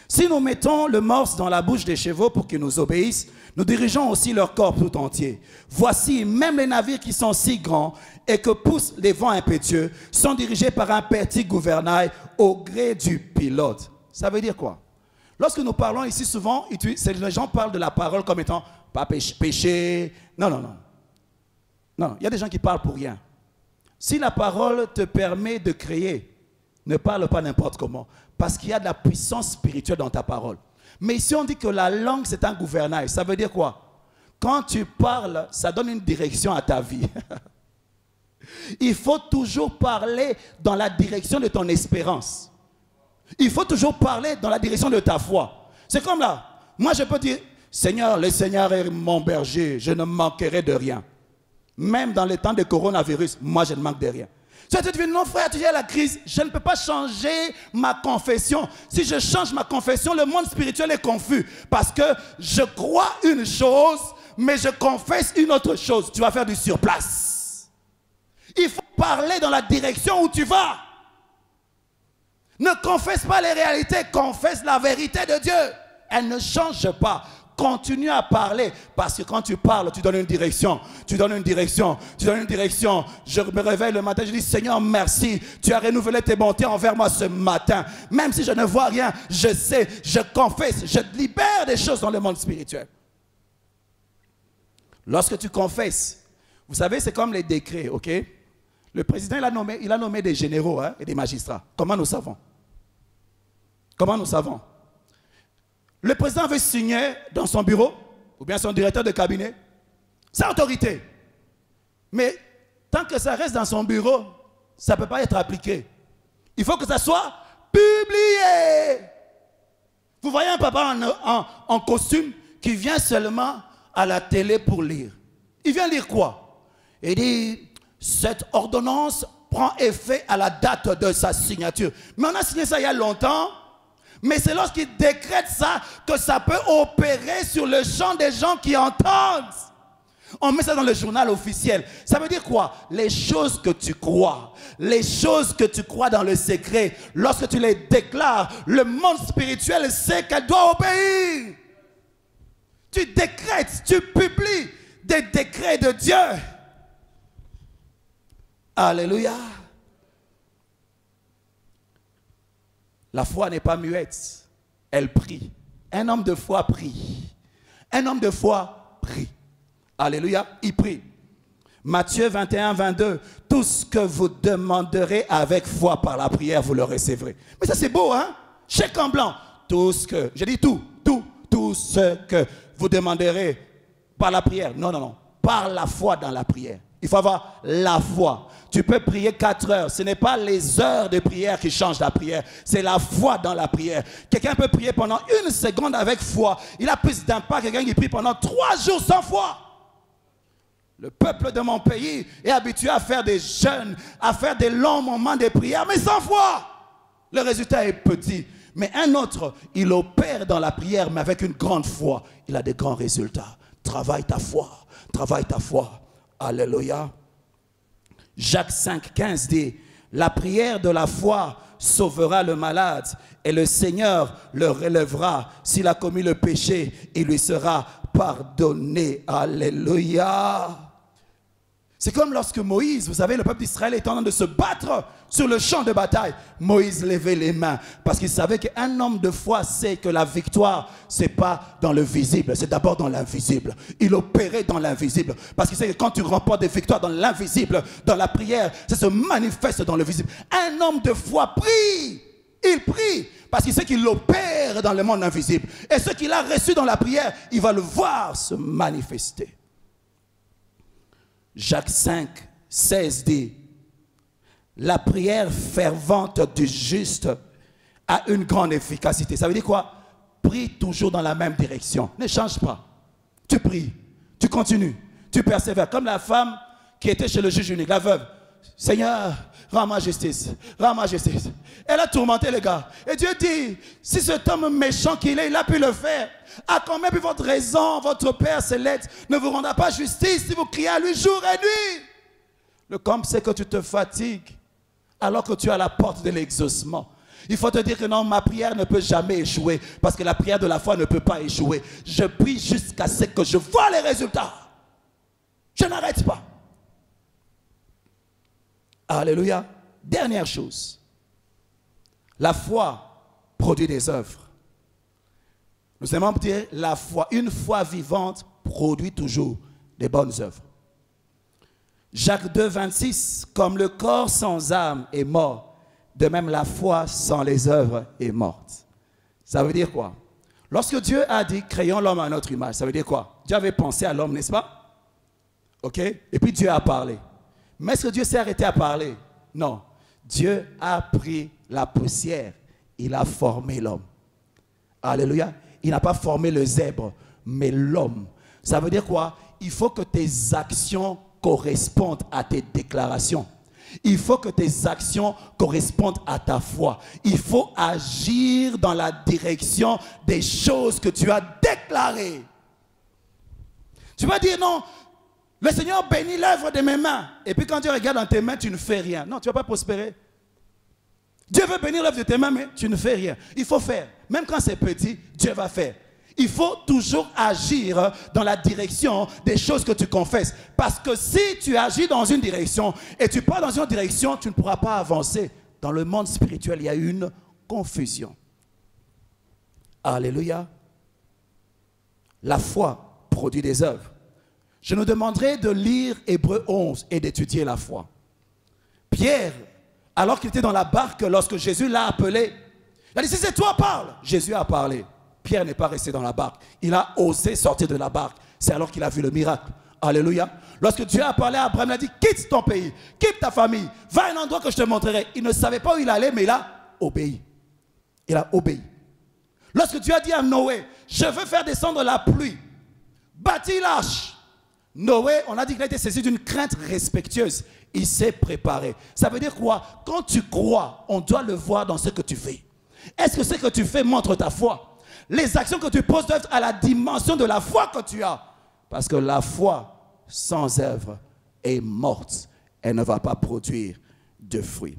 Si nous mettons le morse dans la bouche des chevaux pour qu'ils nous obéissent, nous dirigeons aussi leur corps tout entier. Voici, même les navires qui sont si grands et que poussent les vents impétueux sont dirigés par un petit gouvernail au gré du pilote. Ça veut dire quoi? Lorsque nous parlons ici souvent, les gens parlent de la parole comme étant pas péché. Non, non, non. Non, il y a des gens qui parlent pour rien. Si la parole te permet de créer, ne parle pas n'importe comment. Parce qu'il y a de la puissance spirituelle dans ta parole. Mais ici, on dit que la langue, c'est un gouvernail. Ça veut dire quoi? Quand tu parles, ça donne une direction à ta vie. Il faut toujours parler dans la direction de ton espérance. Il faut toujours parler dans la direction de ta foi. C'est comme là. Moi, je peux dire, Seigneur, le Seigneur est mon berger. Je ne manquerai de rien. Même dans les temps de coronavirus, moi, je ne manque de rien. Tu te dis, non frère, tu es à la crise, je ne peux pas changer ma confession. Si je change ma confession, le monde spirituel est confus. Parce que je crois une chose, mais je confesse une autre chose. Tu vas faire du surplace. Il faut parler dans la direction où tu vas. Ne confesse pas les réalités, confesse la vérité de Dieu. Elle ne change pas. Continue à parler, parce que quand tu parles, tu donnes une direction, tu donnes une direction, tu donnes une direction. Je me réveille le matin, je dis, Seigneur, merci, tu as renouvelé tes bontés envers moi ce matin. Même si je ne vois rien, je sais, je confesse, je libère des choses dans le monde spirituel. Lorsque tu confesses, vous savez, c'est comme les décrets, ok? Le président, il a nommé des généraux et des magistrats. Comment nous savons? Comment nous savons? Le président veut signer dans son bureau, ou bien son directeur de cabinet, c'est autorité. Mais tant que ça reste dans son bureau, ça ne peut pas être appliqué. Il faut que ça soit publié. Vous voyez un papa en costume qui vient seulement à la télé pour lire. Il vient lire quoi? Il dit, cette ordonnance prend effet à la date de sa signature. Mais on a signé ça il y a longtemps. Mais c'est lorsqu'il décrète ça que ça peut opérer sur le champ des gens qui entendent. On met ça dans le journal officiel. Ça veut dire quoi? Les choses que tu crois, les choses que tu crois dans le secret, lorsque tu les déclares, le monde spirituel sait qu'elle doit obéir. Tu décrètes, tu publies des décrets de Dieu. Alléluia. La foi n'est pas muette, elle prie. Un homme de foi prie. Un homme de foi prie. Alléluia, il prie. Matthieu 21, 22. Tout ce que vous demanderez avec foi par la prière, vous le recevrez. Mais ça c'est beau, hein? Chèque en blanc. Tout ce que, je dis tout ce que vous demanderez par la prière. Non, non, non. Par la foi dans la prière. Il faut avoir la foi. Tu peux prier 4 heures. Ce n'est pas les heures de prière qui changent la prière. C'est la foi dans la prière. Quelqu'un peut prier pendant 1 seconde avec foi. Il a plus d'impact que quelqu'un qui prie pendant 3 jours sans foi. Le peuple de mon pays est habitué à faire des jeûnes, à faire des longs moments de prière, mais sans foi. Le résultat est petit. Mais un autre, il opère dans la prière, mais avec une grande foi. Il a des grands résultats. Travaille ta foi. Travaille ta foi. Alléluia. Jacques 5, 15 dit, la prière de la foi sauvera le malade et le Seigneur le relèvera. S'il a commis le péché, il lui sera pardonné. Alléluia. C'est comme lorsque Moïse, vous savez, le peuple d'Israël est en train de se battre sur le champ de bataille. Moïse levait les mains parce qu'il savait qu'un homme de foi sait que la victoire, ce n'est pas dans le visible, c'est d'abord dans l'invisible. Il opérait dans l'invisible parce qu'il sait que quand tu remportes des victoires dans l'invisible, dans la prière, ça se manifeste dans le visible. Un homme de foi prie, il prie parce qu'il sait qu'il opère dans le monde invisible. Et ce qu'il a reçu dans la prière, il va le voir se manifester. Jacques 5, 16 dit, la prière fervente du juste a une grande efficacité. Ça veut dire quoi? Prie toujours dans la même direction. Ne change pas. Tu pries, tu continues, tu persévères. Comme la femme qui était chez le juge unique, la veuve. Seigneur, rends-moi justice, rends-moi justice. Elle a tourmenté le gars. Et Dieu dit, si cet homme méchant qu'il est, il a pu le faire, à combien puis votre raison, votre Père céleste ne vous rendra pas justice si vous criez à lui jour et nuit? Le comble, c'est que tu te fatigues alors que tu es à la porte de l'exaucement. Il faut te dire que non, ma prière ne peut jamais échouer parce que la prière de la foi ne peut pas échouer. Je prie jusqu'à ce que je vois les résultats. Je n'arrête pas. Alléluia. Dernière chose. La foi produit des œuvres. Nous aimons dire la foi, une foi vivante produit toujours des bonnes œuvres. Jacques 2, 26, comme le corps sans âme est mort, de même la foi sans les œuvres est morte. Ça veut dire quoi? Lorsque Dieu a dit créons l'homme à notre image, ça veut dire quoi? Dieu avait pensé à l'homme, n'est-ce pas? Ok? Et puis Dieu a parlé. Mais est-ce que Dieu s'est arrêté à parler? Non. Dieu a pris la poussière, il a formé l'homme. Alléluia. Il n'a pas formé le zèbre, mais l'homme. Ça veut dire quoi? Il faut que tes actions correspondent à tes déclarations. Il faut que tes actions correspondent à ta foi. Il faut agir dans la direction des choses que tu as déclarées. Tu vas dire non, le Seigneur bénit l'œuvre de mes mains. Et puis quand tu regardes dans tes mains, tu ne fais rien. Non, tu ne vas pas prospérer. Dieu veut bénir l'œuvre de tes mains, mais tu ne fais rien. Il faut faire. Même quand c'est petit, Dieu va faire. Il faut toujours agir dans la direction des choses que tu confesses. Parce que si tu agis dans une direction et tu pars dans une autre direction, tu ne pourras pas avancer. Dans le monde spirituel, il y a une confusion. Alléluia. La foi produit des œuvres. Je nous demanderai de lire Hébreux 11 et d'étudier la foi. Pierre, alors qu'il était dans la barque, lorsque Jésus l'a appelé, il a dit, si c'est toi, parle. Jésus a parlé. Pierre n'est pas resté dans la barque. Il a osé sortir de la barque. C'est alors qu'il a vu le miracle. Alléluia. Lorsque Dieu a parlé à Abraham, il a dit, quitte ton pays, quitte ta famille, va à un endroit que je te montrerai. Il ne savait pas où il allait, mais il a obéi. Il a obéi. Lorsque Dieu a dit à Noé, je veux faire descendre la pluie, bâtis l'arche. Noé, on a dit qu'il a été saisi d'une crainte respectueuse. Il s'est préparé. Ça veut dire quoi? Quand tu crois, on doit le voir dans ce que tu fais. Est-ce que ce que tu fais montre ta foi? Les actions que tu poses doivent être à la dimension de la foi que tu as. Parce que la foi sans œuvre est morte. Elle ne va pas produire de fruits.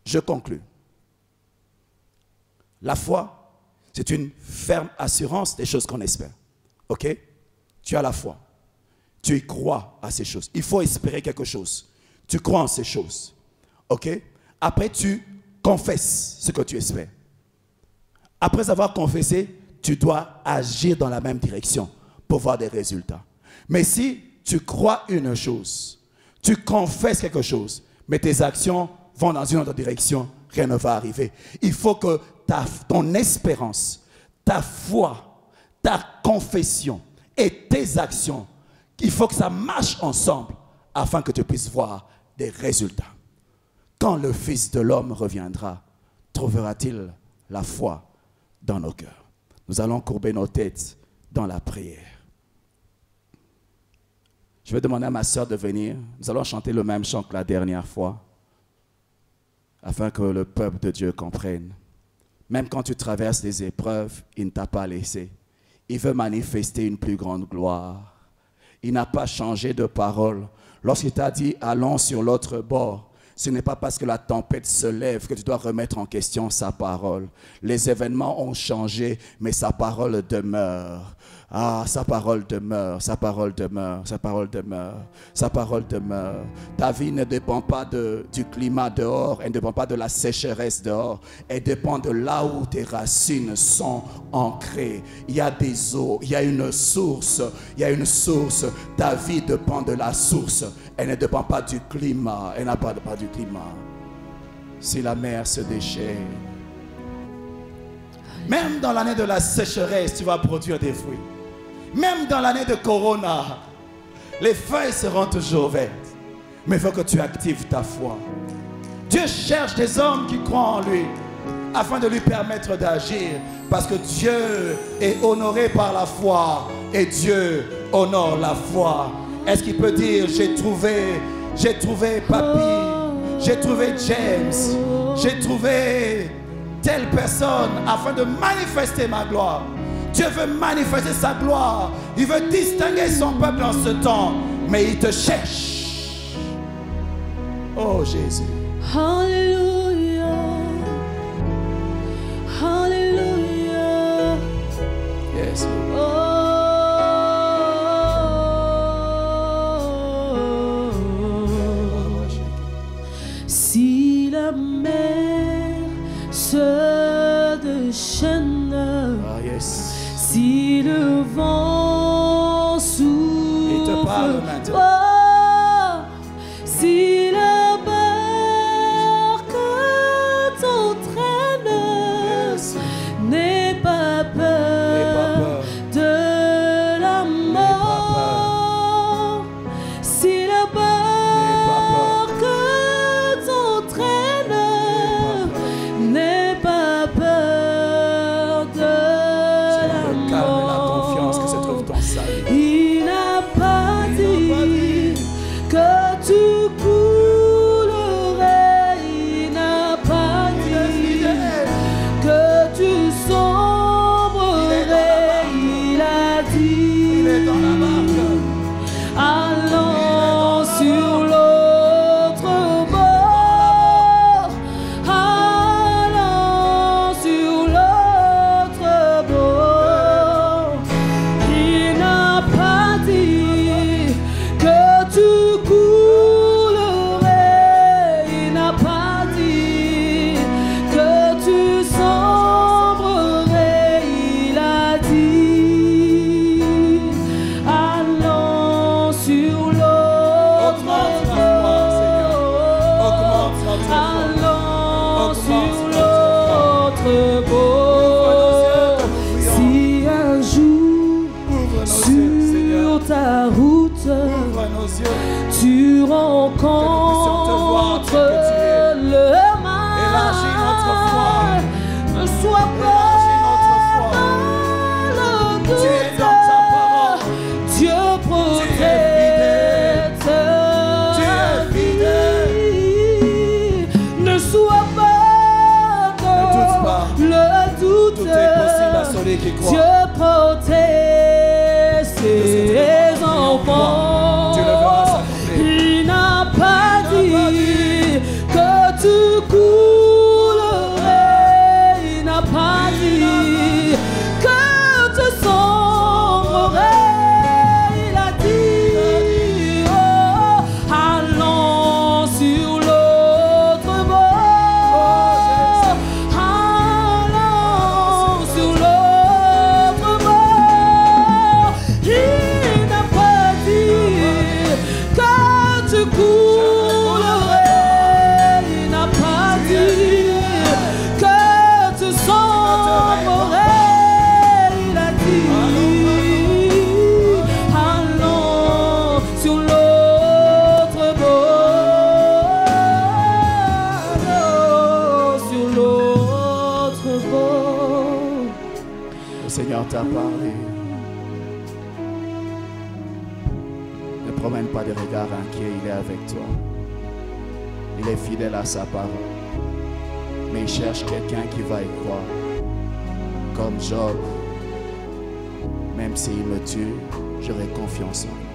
Je conclus. La foi, c'est une ferme assurance des choses qu'on espère. Ok? Tu as la foi. Tu y crois à ces choses. Il faut espérer quelque chose. Tu crois en ces choses. Ok? Après, tu confesses ce que tu espères. Après avoir confessé, tu dois agir dans la même direction pour voir des résultats. Mais si tu crois une chose, tu confesses quelque chose, mais tes actions vont dans une autre direction, rien ne va arriver. Il faut que ton espérance, ta foi, ta confession et tes actions, il faut que ça marche ensemble afin que tu puisses voir des résultats. Quand le Fils de l'homme reviendra, trouvera-t-il la foi dans nos cœurs? Nous allons courber nos têtes dans la prière. Je vais demander à ma sœur de venir. Nous allons chanter le même chant que la dernière fois, afin que le peuple de Dieu comprenne. Même quand tu traverses des épreuves, il ne t'a pas laissé. Il veut manifester une plus grande gloire. Il n'a pas changé de parole. Lorsqu'il t'a dit, allons sur l'autre bord, Ce n'est pas parce que la tempête se lève que tu dois remettre en question sa parole. Les événements ont changé, mais sa parole demeure. Ah, sa parole demeure, sa parole demeure, sa parole demeure, sa parole demeure. Ta vie ne dépend pas du climat dehors, elle ne dépend pas de la sécheresse dehors, elle dépend de là où tes racines sont ancrées. Il y a des eaux, il y a une source, il y a une source. Ta vie dépend de la source, elle ne dépend pas du climat, elle n'a pas du climat. Si la mer se déchaîne, même dans l'année de la sécheresse, tu vas produire des fruits. Même dans l'année de Corona, les feuilles seront toujours vertes. Mais il faut que tu actives ta foi. Dieu cherche des hommes qui croient en lui afin de lui permettre d'agir. Parce que Dieu est honoré par la foi et Dieu honore la foi. Est-ce qu'il peut dire, j'ai trouvé Papy, j'ai trouvé James, j'ai trouvé telle personne afin de manifester ma gloire. Dieu veut manifester sa gloire. Il veut distinguer son peuple en ce temps. Mais il te cherche. Oh Jésus. Alléluia. Alléluia. Yes. Si la mer se déchaîne, si le vent souffle, si la barque t'entraîne, n'aie pas peur de la mort. Si la barque t'entraîne, n'aie pas peur de la mort. Il n'a pas dit que tu coulerais, il n'a pas dit que tu sombrerais, il a dit allons sur l'autre bord, allons sur l'autre bord. Il n'a pas dit que tu coulerais, il n'a pas dit que tu sombrerais, il a dit allons sur l'autre bord, allons sur l'autre bord. Si un jour sur ta route tu rencontres le mal, ne sois pas dans le doute. Dieu protège ta vie. Ne sois pas dans le doute. Dieu protège ses enfants. Il n'a pas dit que tu coulerais, il n'a pas dit que tu sombrerais, il a dit oh, allons sur l'autre bord, allons sur l'autre bord. Il n'a pas dit que tu coulerais, il n'a pas dit que tu sombrerais, il a dit allons sur l'autre bord, allons sur l'autre bord. Le Seigneur t'a parlé. Ne promène pas de regard inquiet, il est avec toi. Il est fidèle à sa parole. Mais il cherche quelqu'un qui va y croire. Comme Job. Même s'il me tue, j'aurai confiance en lui.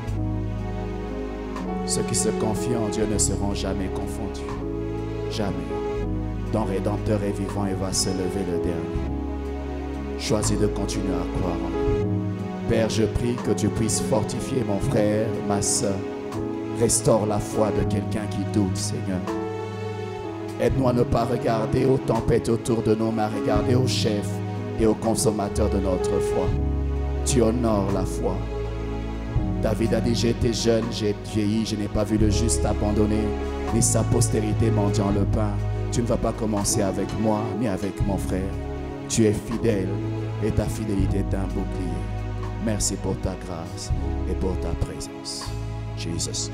Ceux qui se confient en Dieu ne seront jamais confondus. Jamais. Ton Rédempteur est vivant et va se lever le dernier. Choisis de continuer à croire en lui. Père, je prie que tu puisses fortifier mon frère, ma soeur. Restaure la foi de quelqu'un qui doute, Seigneur. Aide-nous à ne pas regarder aux tempêtes autour de nous, mais à regarder aux chefs et aux consommateurs de notre foi. Tu honores la foi. David a dit, j'étais jeune, j'ai vieilli, je n'ai pas vu le juste abandonné, ni sa postérité mendiant le pain. Tu ne vas pas commencer avec moi, ni avec mon frère. Tu es fidèle et ta fidélité est un bouclier. Merci pour ta grâce et pour ta présence. Jesus.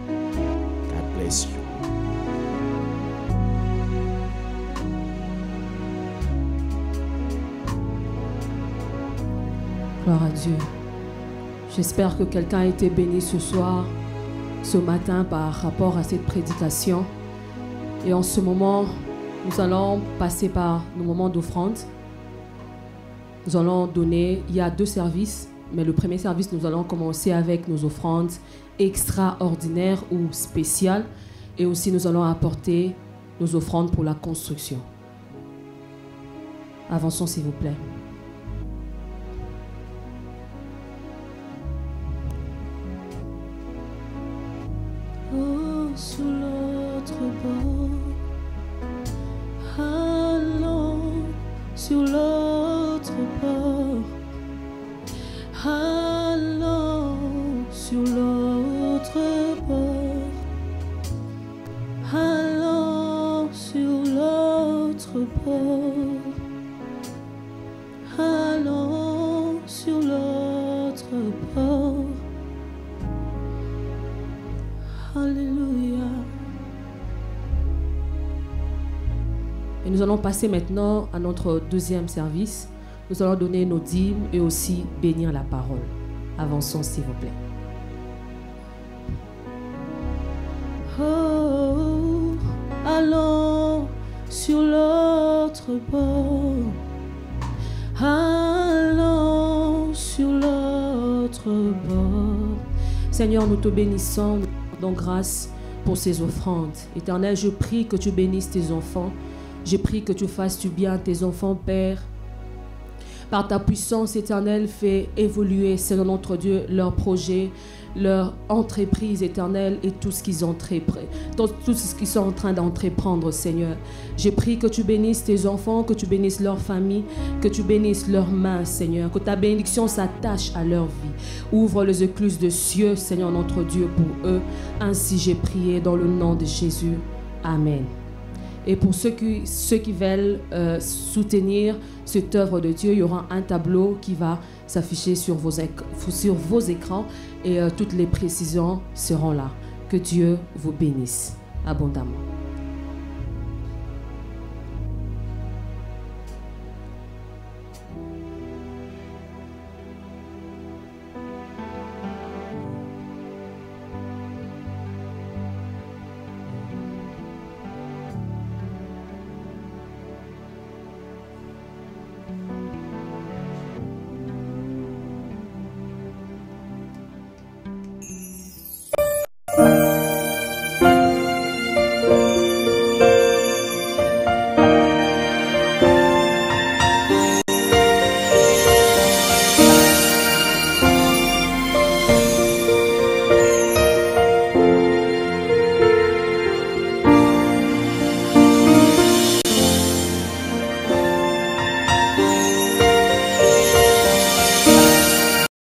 God bless you. Gloire à Dieu. J'espère que quelqu'un a été béni ce soir, ce matin par rapport à cette prédication. Et en ce moment, nous allons passer par nos moments d'offrande. Nous allons donner, il y a 2 services, mais le premier service, nous allons commencer avec nos offrandes extraordinaires ou spéciales. Et aussi, nous allons apporter nos offrandes pour la construction. Avançons, s'il vous plaît. Oh, sous l'autre bord, allons sur l'autre bord, allons sur l'autre bord, allons sur l'autre bord, allons sur l'autre bord. Alléluia. Et nous allons passer maintenant à notre deuxième service. Nous allons donner nos dîmes et aussi bénir la parole. Avançons, s'il vous plaît. Oh, allons sur l'autre bord. Allons sur l'autre bord. Seigneur, nous te bénissons, nous te rendons grâce pour ces offrandes. Éternel, je prie que tu bénisses tes enfants. Je prie que tu fasses du bien à tes enfants, Père. Par ta puissance éternelle, fais évoluer, Seigneur notre Dieu, leurs projets, leur entreprise éternelle et tout ce qu'ils sont en train d'entreprendre, Seigneur. Je prie que tu bénisses tes enfants, que tu bénisses leur famille, que tu bénisses leurs mains, Seigneur. Que ta bénédiction s'attache à leur vie. Ouvre les écluses de cieux, Seigneur notre Dieu, pour eux. Ainsi j'ai prié dans le nom de Jésus. Amen. Et pour ceux qui veulent soutenir cette œuvre de Dieu, il y aura un tableau qui va s'afficher sur vos écrans et toutes les précisions seront là. Que Dieu vous bénisse abondamment.